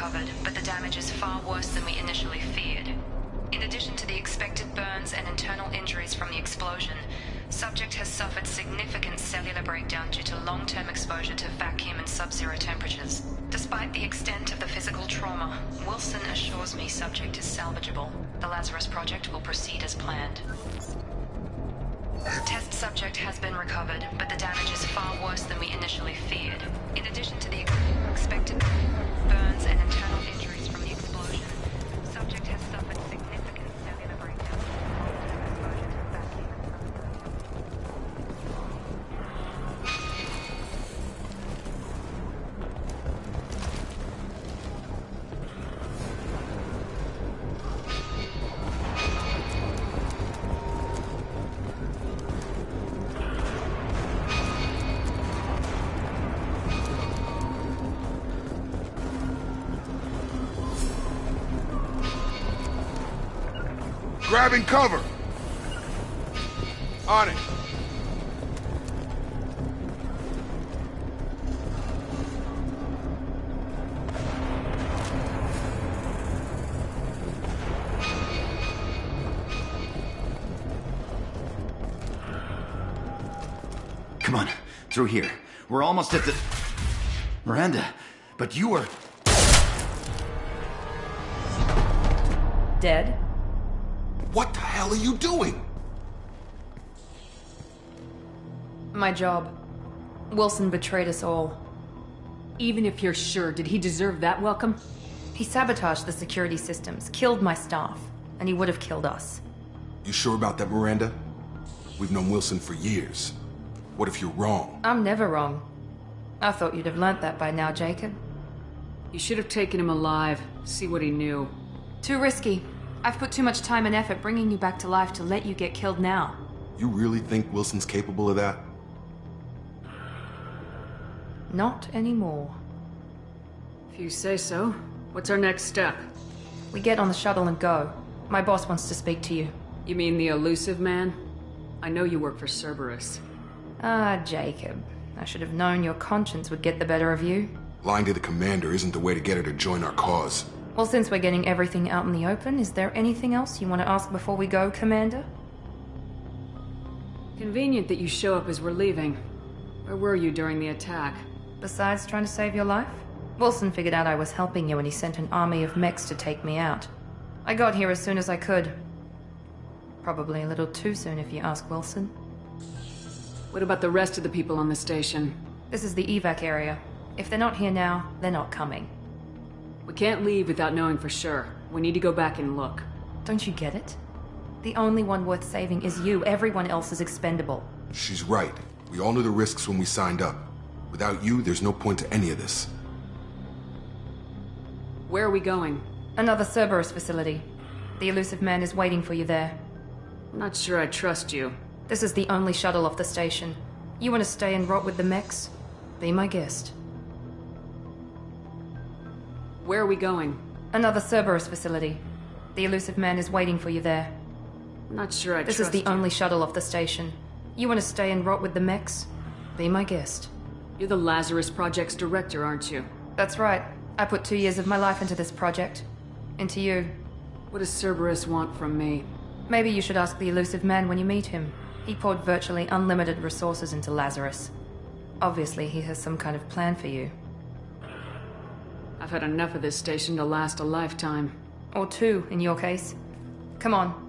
recovered, but the damage is far worse than we initially feared. In addition to the expected burns and internal injuries from the explosion, subject has suffered significant cellular breakdown due to long-term exposure to vacuum and sub-zero temperatures. Despite the extent of the physical trauma, Wilson assures me subject is salvageable. The Lazarus Project will proceed as planned. Test subject has been recovered, but the damage is far worse than we initially feared. In addition to the expected burns and internal injuries from the explosion, subject has suffered significant cellular breakdown. Exposure to vacuum and Grabbing cover! On it! Come on, through here. We're almost at the... Miranda, but you were... Dead? What the hell are you doing? My job. Wilson betrayed us all. Even if you're sure, did he deserve that welcome? He sabotaged the security systems, killed my staff, and he would have killed us. You sure about that, Miranda? We've known Wilson for years. What if you're wrong? I'm never wrong. I thought you'd have learnt that by now, Jacob. You should have taken him alive, see what he knew. Too risky. I've put too much time and effort bringing you back to life to let you get killed now. You really think Wilson's capable of that? Not anymore. If you say so. What's our next step? We get on the shuttle and go. My boss wants to speak to you. You mean the elusive man? I know you work for Cerberus. Ah, Jacob. I should have known your conscience would get the better of you. Lying to the commander isn't the way to get her to join our cause. Well, since we're getting everything out in the open, is there anything else you want to ask before we go, Commander? Convenient that you show up as we're leaving. Where were you during the attack? Besides trying to save your life? Wilson figured out I was helping you and he sent an army of mechs to take me out. I got here as soon as I could. Probably a little too soon if you ask Wilson. What about the rest of the people on the station? This is the evac area. If they're not here now, they're not coming. We can't leave without knowing for sure. We need to go back and look. Don't you get it? The only one worth saving is you. Everyone else is expendable. She's right. We all knew the risks when we signed up. Without you, there's no point to any of this. Where are we going? Another Cerberus facility. The elusive man is waiting for you there. I'm not sure I trust you. This is the only shuttle off the station. You want to stay and rot with the mechs? Be my guest. Where are we going? Another Cerberus facility. The elusive man is waiting for you there. I'm not sure I trust you. This is the you. only shuttle off the station. You want to stay and rot with the mechs? Be my guest. You're the Lazarus Project's director, aren't you? That's right. I put 2 years of my life into this project. Into you. What does Cerberus want from me? Maybe you should ask the elusive man when you meet him. He poured virtually unlimited resources into Lazarus. Obviously, he has some kind of plan for you. I've had enough of this station to last a lifetime. Or 2, in your case. Come on.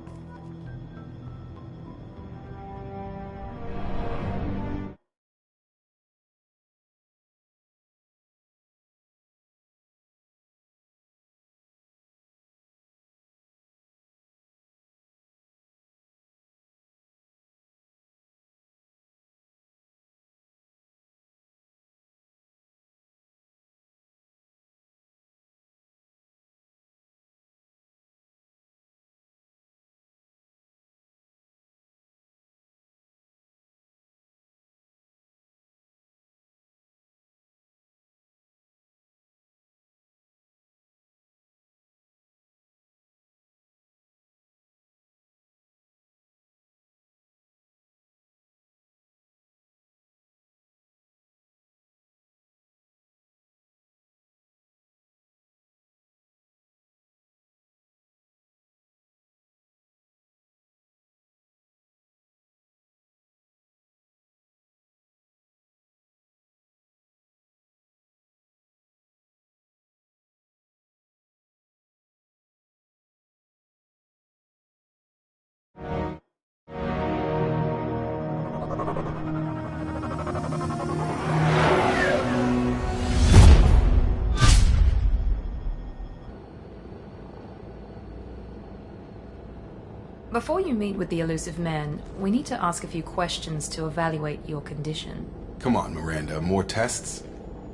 Before you meet with the elusive man, we need to ask a few questions to evaluate your condition. Come on, Miranda. More tests?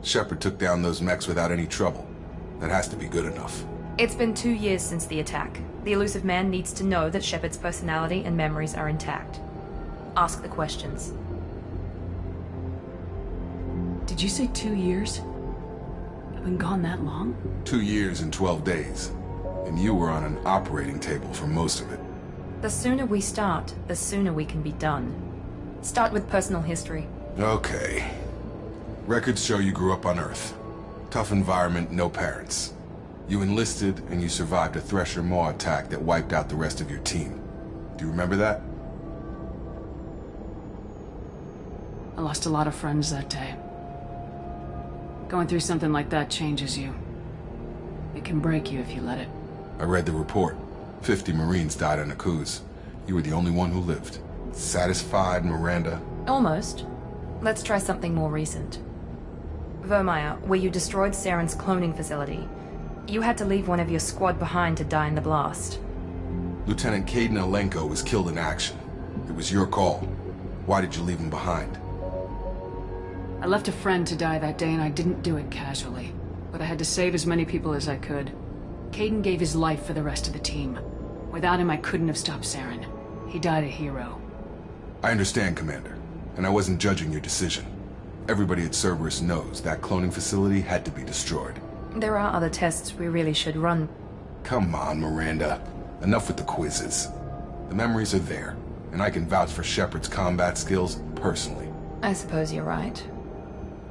Shepard took down those mechs without any trouble. That has to be good enough. It's been 2 years since the attack. The elusive man needs to know that Shepard's personality and memories are intact. Ask the questions. Did you say 2 years? I've been gone that long? 2 years and 12 days. And you were on an operating table for most of it. The sooner we start, the sooner we can be done. Start with personal history. Okay. Records show you grew up on Earth. Tough environment, no parents. You enlisted, and you survived a Thresher Maw attack that wiped out the rest of your team. Do you remember that? I lost a lot of friends that day. Going through something like that changes you. It can break you if you let it. I read the report. 50 Marines died on Akuz. You were the only one who lived. Satisfied, Miranda? Almost. Let's try something more recent. Vermeer, where you destroyed Saren's cloning facility. You had to leave one of your squad behind to die in the blast. Lieutenant Kaidan Alenko was killed in action. It was your call. Why did you leave him behind? I left a friend to die that day and I didn't do it casually. But I had to save as many people as I could. Kaidan gave his life for the rest of the team. Without him, I couldn't have stopped Saren. He died a hero. I understand, Commander. And I wasn't judging your decision. Everybody at Cerberus knows that cloning facility had to be destroyed. There are other tests we really should run. Come on, Miranda. Enough with the quizzes. The memories are there, and I can vouch for Shepard's combat skills personally. I suppose you're right.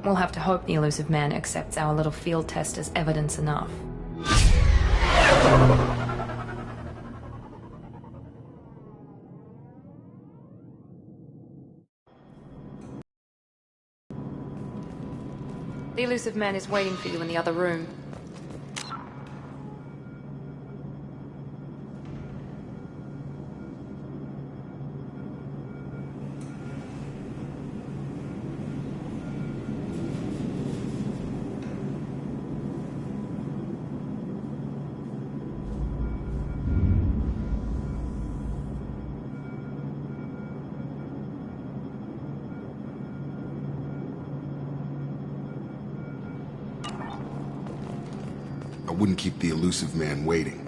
We'll have to hope the Illusive Man accepts our little field test as evidence enough. The Illusive Man is waiting for you in the other room. I wouldn't keep the Illusive Man waiting.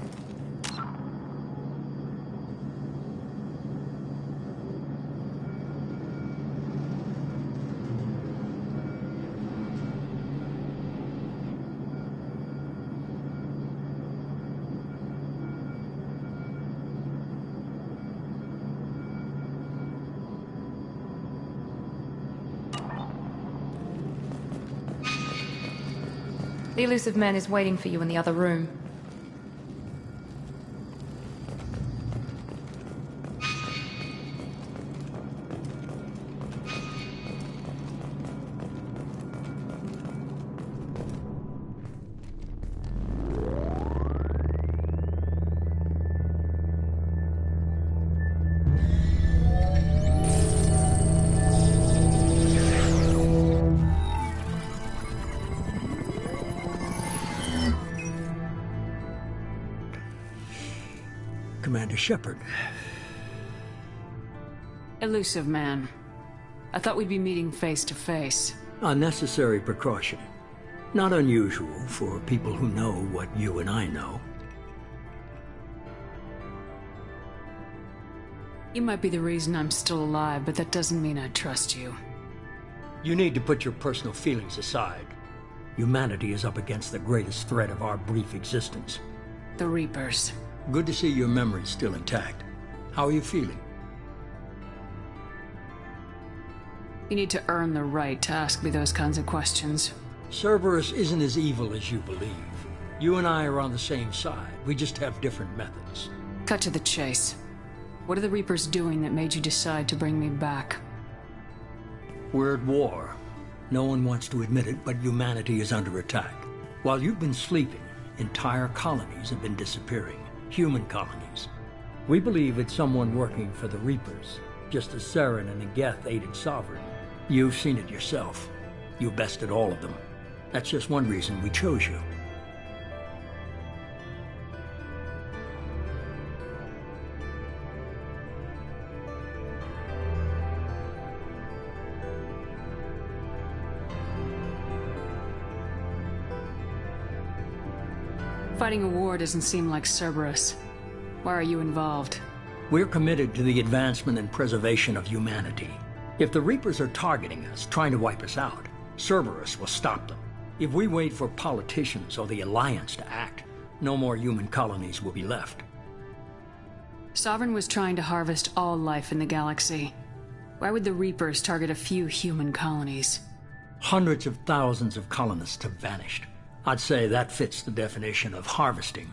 The Illusive Man is waiting for you in the other room. Commander Shepard. Illusive Man. I thought we'd be meeting face to face. Unnecessary precaution. Not unusual for people who know what you and I know. You might be the reason I'm still alive, but that doesn't mean I trust you. You need to put your personal feelings aside. Humanity is up against the greatest threat of our brief existence. The Reapers. Good to see your memory's still intact. How are you feeling? You need to earn the right to ask me those kinds of questions. Cerberus isn't as evil as you believe. You and I are on the same side. We just have different methods. Cut to the chase. What are the Reapers doing that made you decide to bring me back? We're at war. No one wants to admit it, but humanity is under attack. While you've been sleeping, entire colonies have been disappearing. Human colonies. We believe it's someone working for the Reapers, just as Saren and the Geth aided Sovereign. You've seen it yourself. You bested all of them. That's just one reason we chose you. Fighting a war doesn't seem like Cerberus. Why are you involved? We're committed to the advancement and preservation of humanity. If the Reapers are targeting us, trying to wipe us out, Cerberus will stop them. If we wait for politicians or the Alliance to act, no more human colonies will be left. Sovereign was trying to harvest all life in the galaxy. Why would the Reapers target a few human colonies? Hundreds of thousands of colonists have vanished. I'd say that fits the definition of harvesting.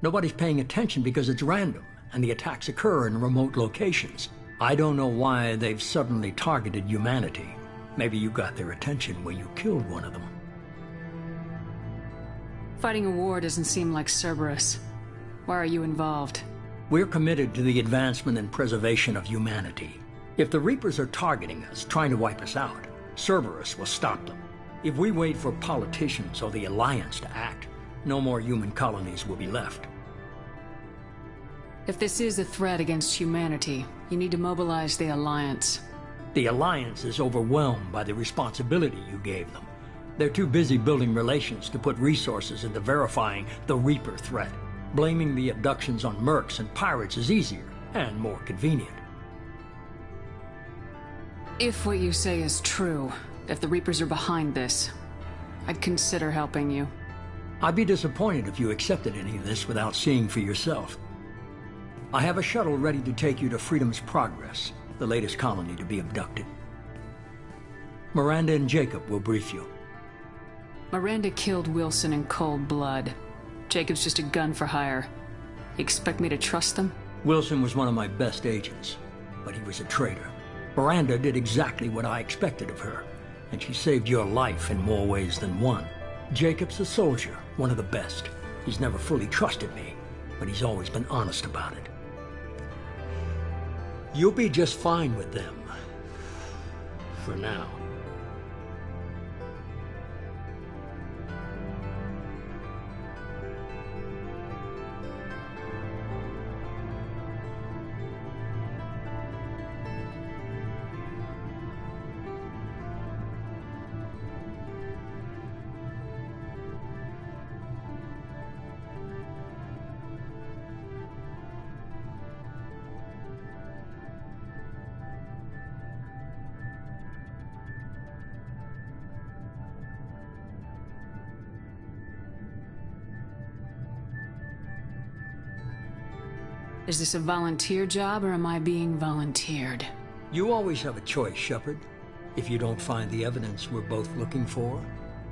Nobody's paying attention because it's random, and the attacks occur in remote locations. I don't know why they've suddenly targeted humanity. Maybe you got their attention when you killed one of them. Fighting a war doesn't seem like Cerberus. Why are you involved? We're committed to the advancement and preservation of humanity. If the Reapers are targeting us, trying to wipe us out, Cerberus will stop them. If we wait for politicians or the Alliance to act, no more human colonies will be left. If this is a threat against humanity, you need to mobilize the Alliance. The Alliance is overwhelmed by the responsibility you gave them. They're too busy building relations to put resources into verifying the Reaper threat. Blaming the abductions on mercs and pirates is easier and more convenient. If what you say is true, if the Reapers are behind this, I'd consider helping you. I'd be disappointed if you accepted any of this without seeing for yourself. I have a shuttle ready to take you to Freedom's Progress, the latest colony to be abducted. Miranda and Jacob will brief you. Miranda killed Wilson in cold blood. Jacob's just a gun for hire. You expect me to trust them? Wilson was one of my best agents, but he was a traitor. Miranda did exactly what I expected of her, and she saved your life in more ways than one. Jacob's a soldier, one of the best. He's never fully trusted me, but he's always been honest about it. You'll be just fine with them. For now. Is this a volunteer job, or am I being volunteered? You always have a choice, Shepard. If you don't find the evidence we're both looking for,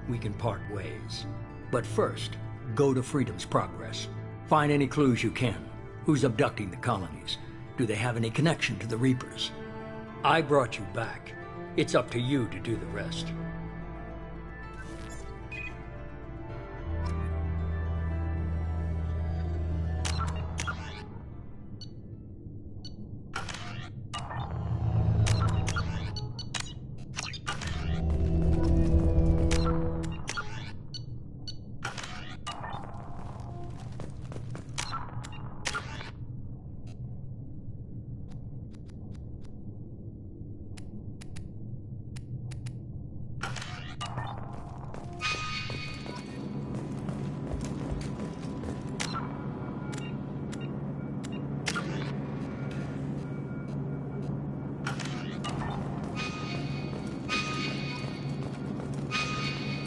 we can part ways. But first, go to Freedom's Progress. Find any clues you can. Who's abducting the colonies? Do they have any connection to the Reapers? I brought you back. It's up to you to do the rest.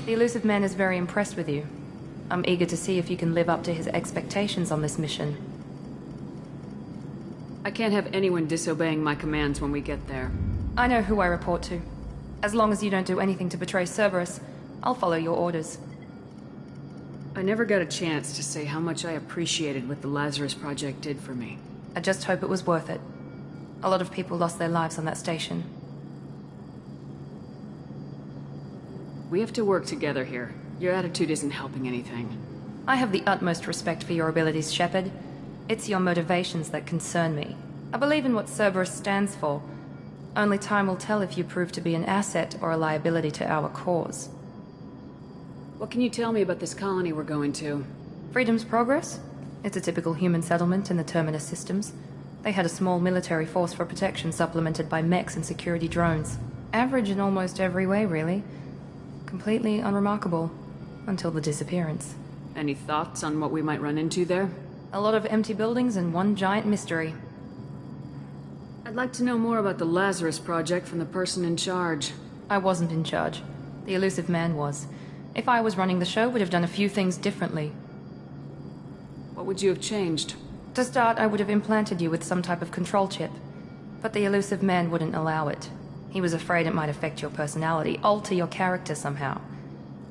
The Illusive Man is very impressed with you. I'm eager to see if you can live up to his expectations on this mission. I can't have anyone disobeying my commands when we get there. I know who I report to. As long as you don't do anything to betray Cerberus, I'll follow your orders. I never got a chance to say how much I appreciated what the Lazarus Project did for me. I just hope it was worth it. A lot of people lost their lives on that station. We have to work together here. Your attitude isn't helping anything. I have the utmost respect for your abilities, Shepard. It's your motivations that concern me. I believe in what Cerberus stands for. Only time will tell if you prove to be an asset or a liability to our cause. What can you tell me about this colony we're going to? Freedom's Progress? It's a typical human settlement in the Terminus systems. They had a small military force for protection supplemented by mechs and security drones. Average in almost every way, really. Completely unremarkable. Until the disappearance. Any thoughts on what we might run into there? A lot of empty buildings and one giant mystery. I'd like to know more about the Lazarus Project from the person in charge. I wasn't in charge. The Illusive Man was. If I was running the show, would have done a few things differently. What would you have changed? To start, I would have implanted you with some type of control chip. But the elusive man wouldn't allow it. He was afraid it might affect your personality, alter your character somehow.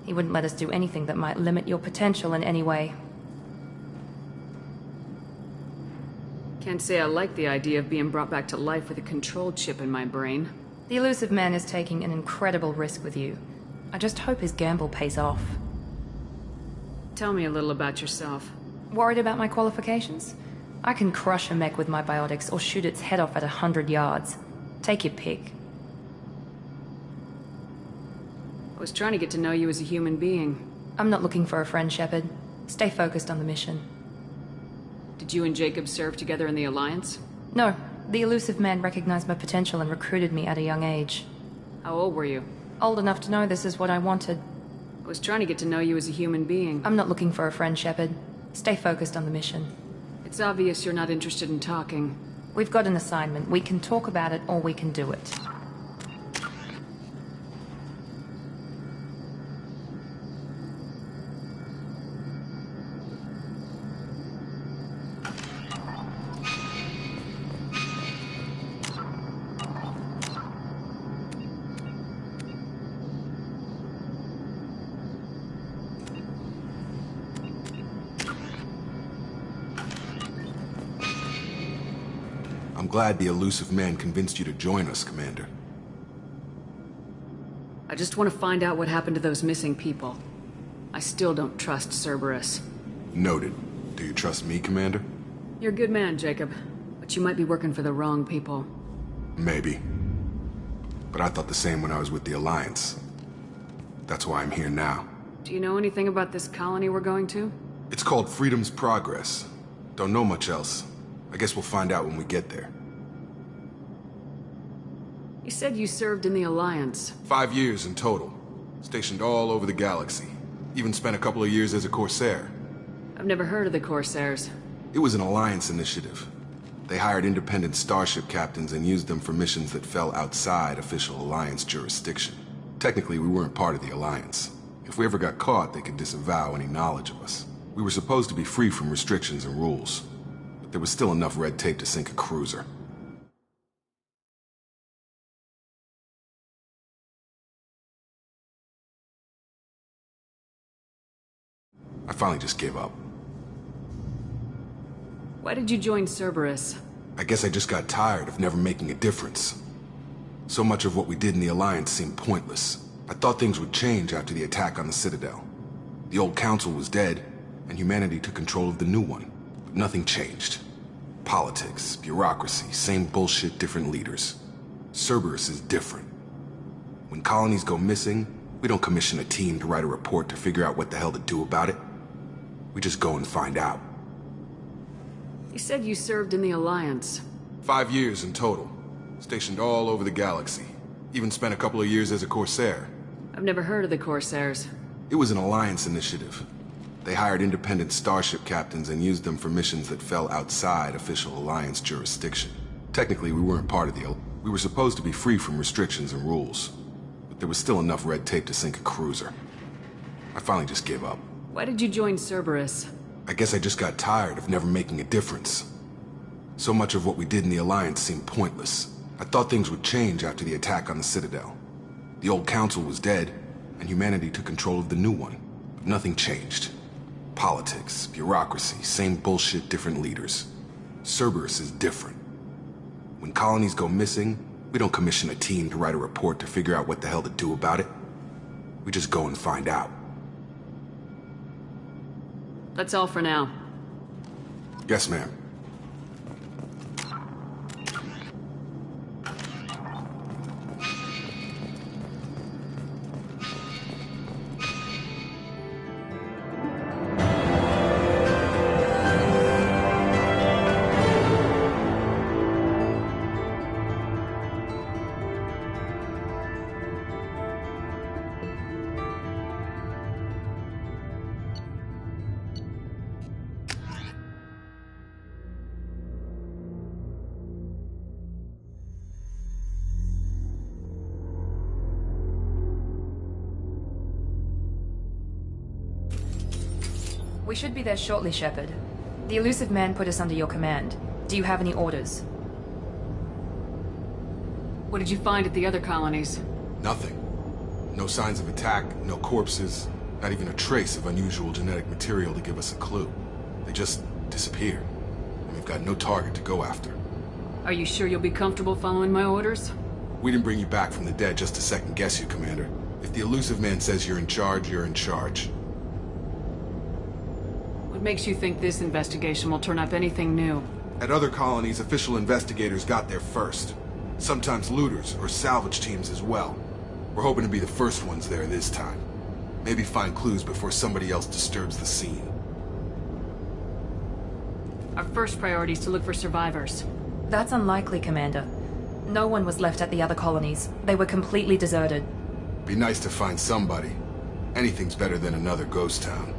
He wouldn't let us do anything that might limit your potential in any way. Can't say I like the idea of being brought back to life with a control chip in my brain. The elusive man is taking an incredible risk with you. I just hope his gamble pays off. Tell me a little about yourself. Worried about my qualifications? I can crush a mech with my biotics or shoot its head off at 100 yards. Take your pick. I was trying to get to know you as a human being. I'm not looking for a friend, Shepard. Stay focused on the mission. Did you and Jacob serve together in the Alliance? No. The elusive man recognized my potential and recruited me at a young age. How old were you? Old enough to know this is what I wanted. I was trying to get to know you as a human being. I'm not looking for a friend, Shepard. Stay focused on the mission. It's obvious you're not interested in talking. We've got an assignment. We can talk about it or we can do it. I'm glad the elusive man convinced you to join us, Commander. I just want to find out what happened to those missing people. I still don't trust Cerberus. Noted. Do you trust me, Commander? You're a good man, Jacob. But you might be working for the wrong people. Maybe. But I thought the same when I was with the Alliance. That's why I'm here now. Do you know anything about this colony we're going to? It's called Freedom's Progress. Don't know much else. I guess we'll find out when we get there. You said you served in the Alliance. 5 years in total. Stationed all over the galaxy. Even spent a couple of years as a Corsair. I've never heard of the Corsairs. It was an Alliance initiative. They hired independent starship captains and used them for missions that fell outside official Alliance jurisdiction. Technically, we weren't part of the Alliance. If we ever got caught, they could disavow any knowledge of us. We were supposed to be free from restrictions and rules. But there was still enough red tape to sink a cruiser. I finally just gave up. Why did you join Cerberus? I guess I just got tired of never making a difference. So much of what we did in the Alliance seemed pointless. I thought things would change after the attack on the Citadel. The old council was dead, and humanity took control of the new one. But nothing changed. Politics, bureaucracy, same bullshit, different leaders. Cerberus is different. When colonies go missing, we don't commission a team to write a report to figure out what the hell to do about it. We just go and find out. You said you served in the Alliance. 5 years in total. Stationed all over the galaxy. Even spent a couple of years as a Corsair. I've never heard of the Corsairs. It was an Alliance initiative. They hired independent starship captains and used them for missions that fell outside official Alliance jurisdiction. Technically, we weren't part of the Alliance. We were supposed to be free from restrictions and rules. But there was still enough red tape to sink a cruiser. I finally just gave up. Why did you join Cerberus? I guess I just got tired of never making a difference. So much of what we did in the Alliance seemed pointless. I thought things would change after the attack on the Citadel. The old council was dead, and humanity took control of the new one. But nothing changed. Politics, bureaucracy, same bullshit, different leaders. Cerberus is different. When colonies go missing, we don't commission a team to write a report to figure out what the hell to do about it. We just go and find out. That's all for now. Yes, ma'am. We should be there shortly, Shepard. The Illusive Man put us under your command. Do you have any orders? What did you find at the other colonies? Nothing. No signs of attack, no corpses, not even a trace of unusual genetic material to give us a clue. They just disappeared. And we've got no target to go after. Are you sure you'll be comfortable following my orders? We didn't bring you back from the dead just to second guess you, Commander. If the Illusive Man says you're in charge, you're in charge. What makes you think this investigation will turn up anything new? At other colonies, official investigators got there first. Sometimes looters or salvage teams as well. We're hoping to be the first ones there this time. Maybe find clues before somebody else disturbs the scene. Our first priority is to look for survivors. That's unlikely, Commander. No one was left at the other colonies. They were completely deserted. Be nice to find somebody. Anything's better than another ghost town.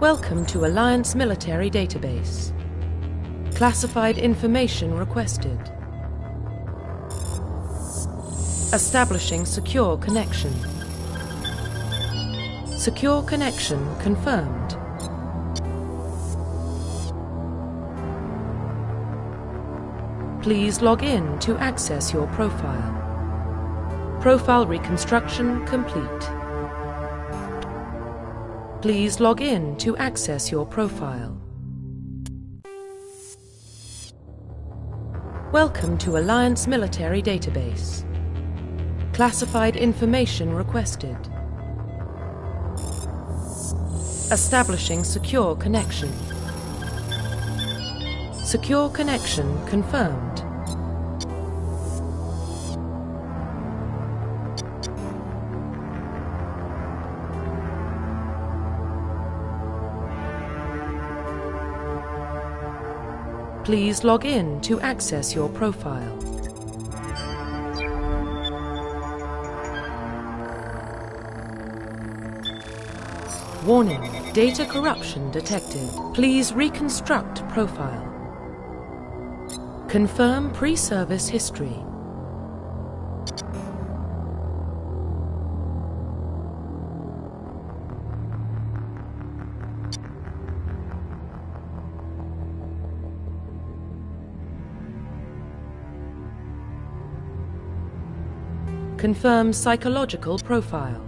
Welcome to Alliance Military Database. Classified information requested. Establishing secure connection. Secure connection confirmed. Please log in to access your profile. Profile reconstruction complete. Please log in to access your profile. Welcome to Alliance Military Database. Classified information requested. Establishing secure connection. Secure connection confirmed. Please log in to access your profile. Warning, data corruption detected. Please reconstruct profile. Confirm pre-service history. Confirm psychological profile.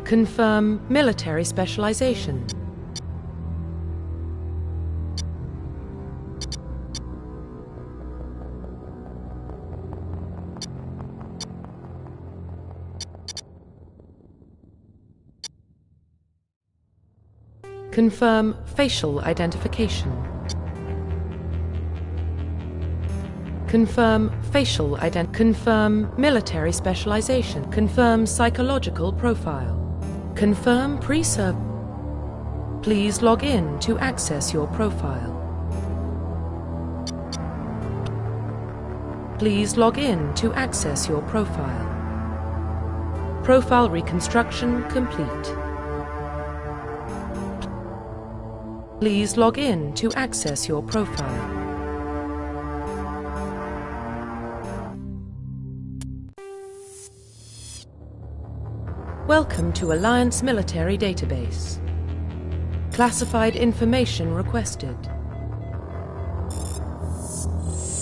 Confirm military specialization. Confirm facial identification. Confirm facial Confirm military specialization. Confirm psychological profile. Confirm pre-serve. Please log in to access your profile. Please log in to access your profile. Profile reconstruction complete. Please log in to access your profile. Welcome to Alliance Military Database. Classified information requested.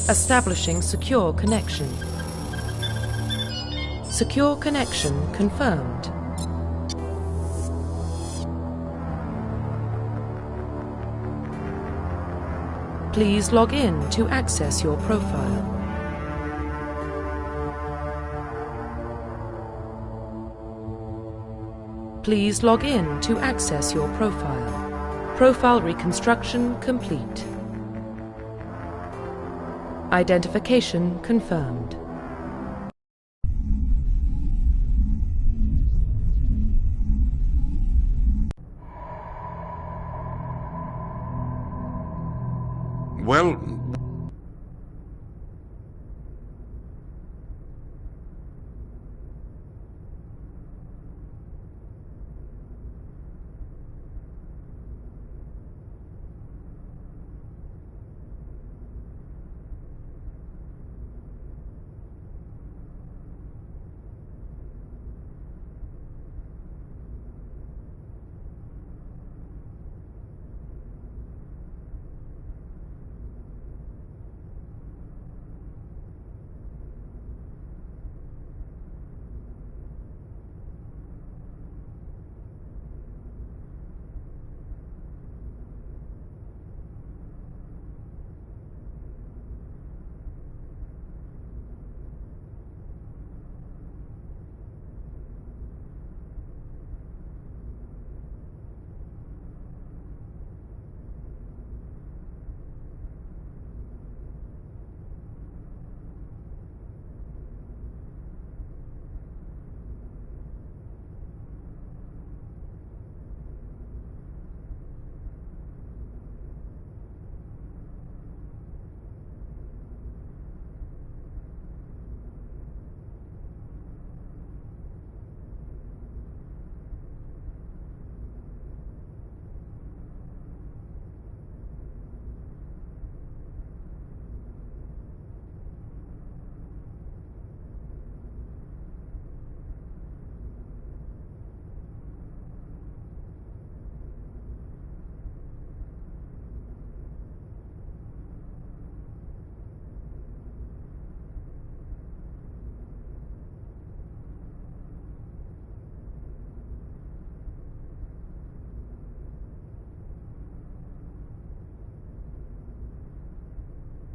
Establishing secure connection. Secure connection confirmed. Please log in to access your profile. Please log in to access your profile. Profile reconstruction complete. Identification confirmed. Well...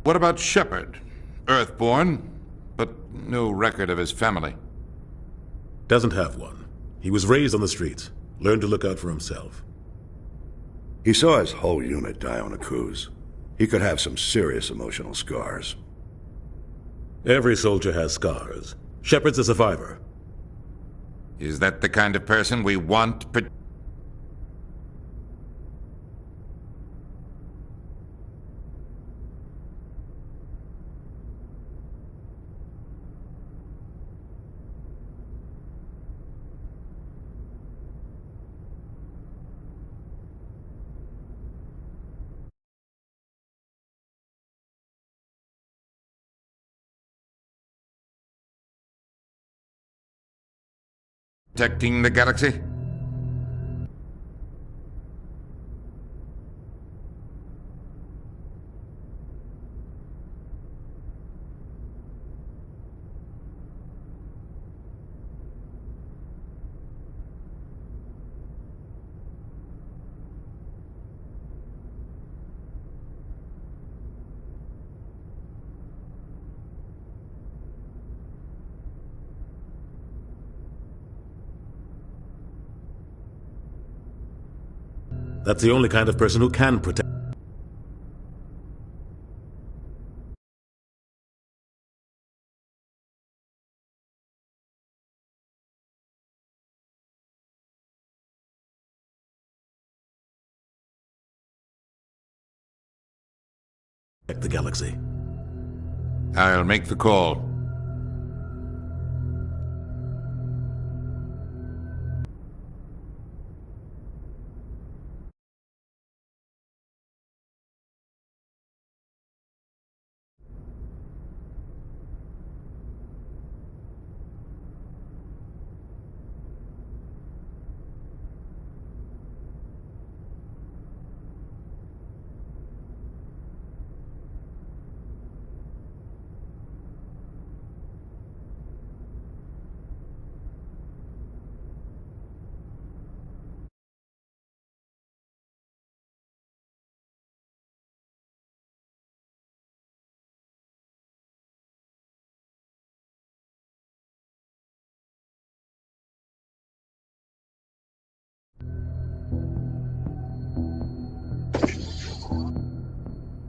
What about Shepard? Earthborn, but no record of his family. Doesn't have one. He was raised on the streets. Learned to look out for himself. He saw his whole unit die on a cruise. He could have some serious emotional scars. Every soldier has scars. Shepard's a survivor. Is that the kind of person we want? Protecting the galaxy? That's the only kind of person who can protect the galaxy. I'll make the call.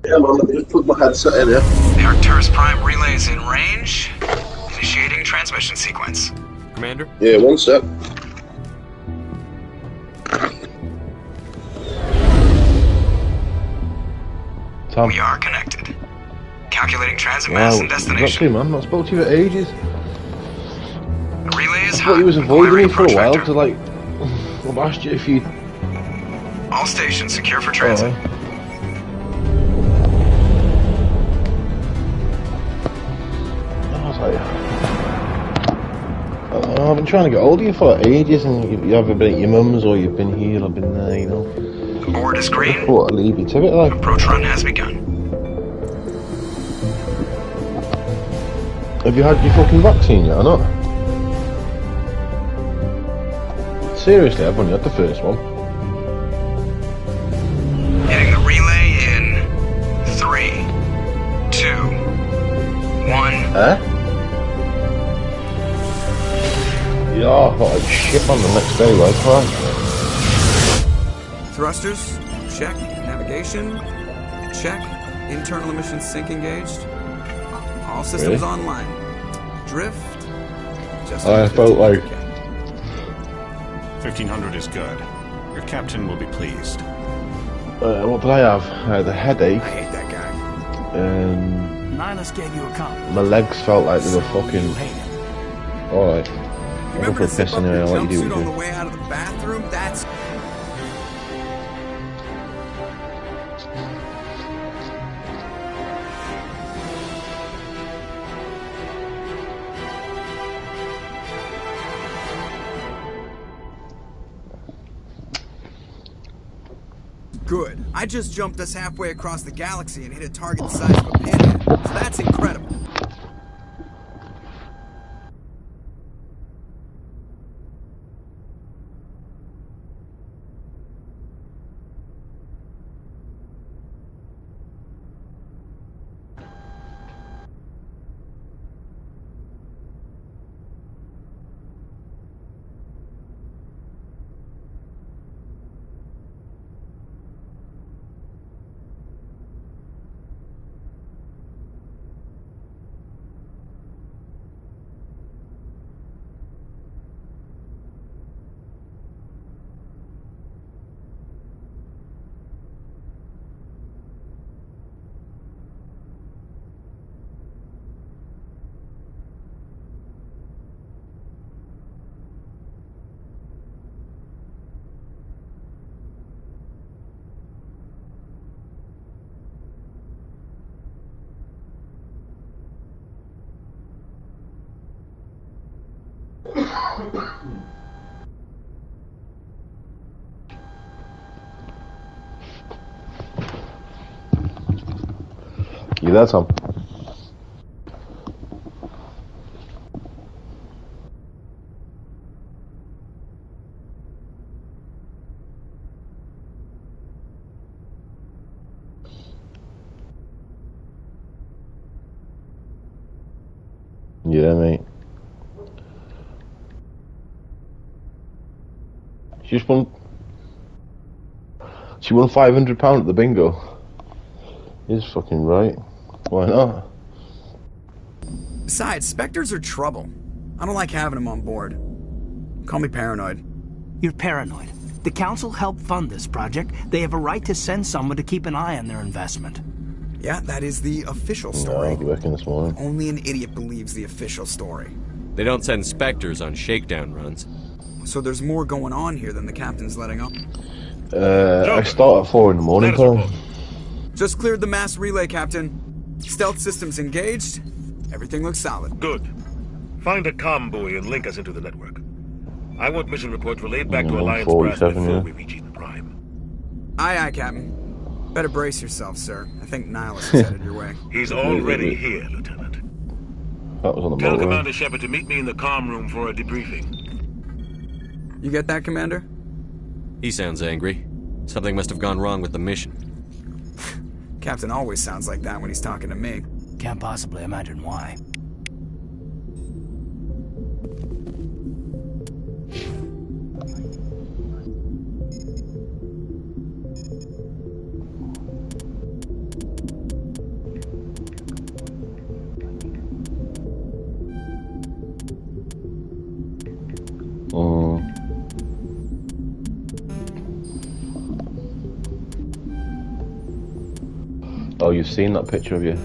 Yeah, man, let me just put my headset in here. The Arcturus Prime relay is in range. Initiating transmission sequence. Commander? Yeah, one sec. Tom. We are connected. Calculating transit mass and destination. Exactly, man. Not spoke to you for ages. The relay is I thought you was avoiding me for a while to, like, I've asked you if you... All stations secure for transit. I've been trying to get hold of you for ages, and you haven't been at your mum's, or you've been here, or been there, you know. The board is green. I thought I'd leave you to it, like. Approach run has begun. Have you had your fucking vaccine yet, or not? Seriously, I've only had the first one. Hitting the relay in 3, 2, 1. Yeah, I thought I'd ship on the next day, like, right? Thrusters, check. Navigation, check. Internal emission sync engaged. All systems online. Drift, just... I felt like... 1500 is good. Your captain will be pleased. What did I have? I had a headache. I hate that guy. Nihilus gave you a cop. My legs felt like they were fucking... Alright. I'll go for a piss anyway, I'll let you do what you do. On the way out of the bathroom? That's... Good. I just jumped us halfway across the galaxy and hit a target the size of a pinhead, so that's incredible. You there, Tom? Yeah, mate. She won £500 at the bingo. He's fucking right. Why not? Besides, Spectres are trouble. I don't like having them on board. Call me paranoid. You're paranoid. The Council helped fund this project. They have a right to send someone to keep an eye on their investment. Yeah, that is the official story. No, working this morning. Only an idiot believes the official story. They don't send Spectres on shakedown runs. So there's more going on here than the captain's letting up. I start at 4 in the morning, Paul. Just cleared the mass relay, Captain. Stealth systems engaged. Everything looks solid. Good. Find a comm buoy and link us into the network. I want mission reports relayed back to Alliance Brass before we reach Eden Prime. Aye, aye, Captain. Better brace yourself, sir. I think Nihilus is headed your way. He's already here, Lieutenant. That was on the Tell motorway. Commander Shepard to meet me in the comm room for a debriefing. You get that, Commander? He sounds angry. Something must have gone wrong with the mission. Captain always sounds like that when he's talking to me. Can't possibly imagine why. Oh, you've seen that picture of you?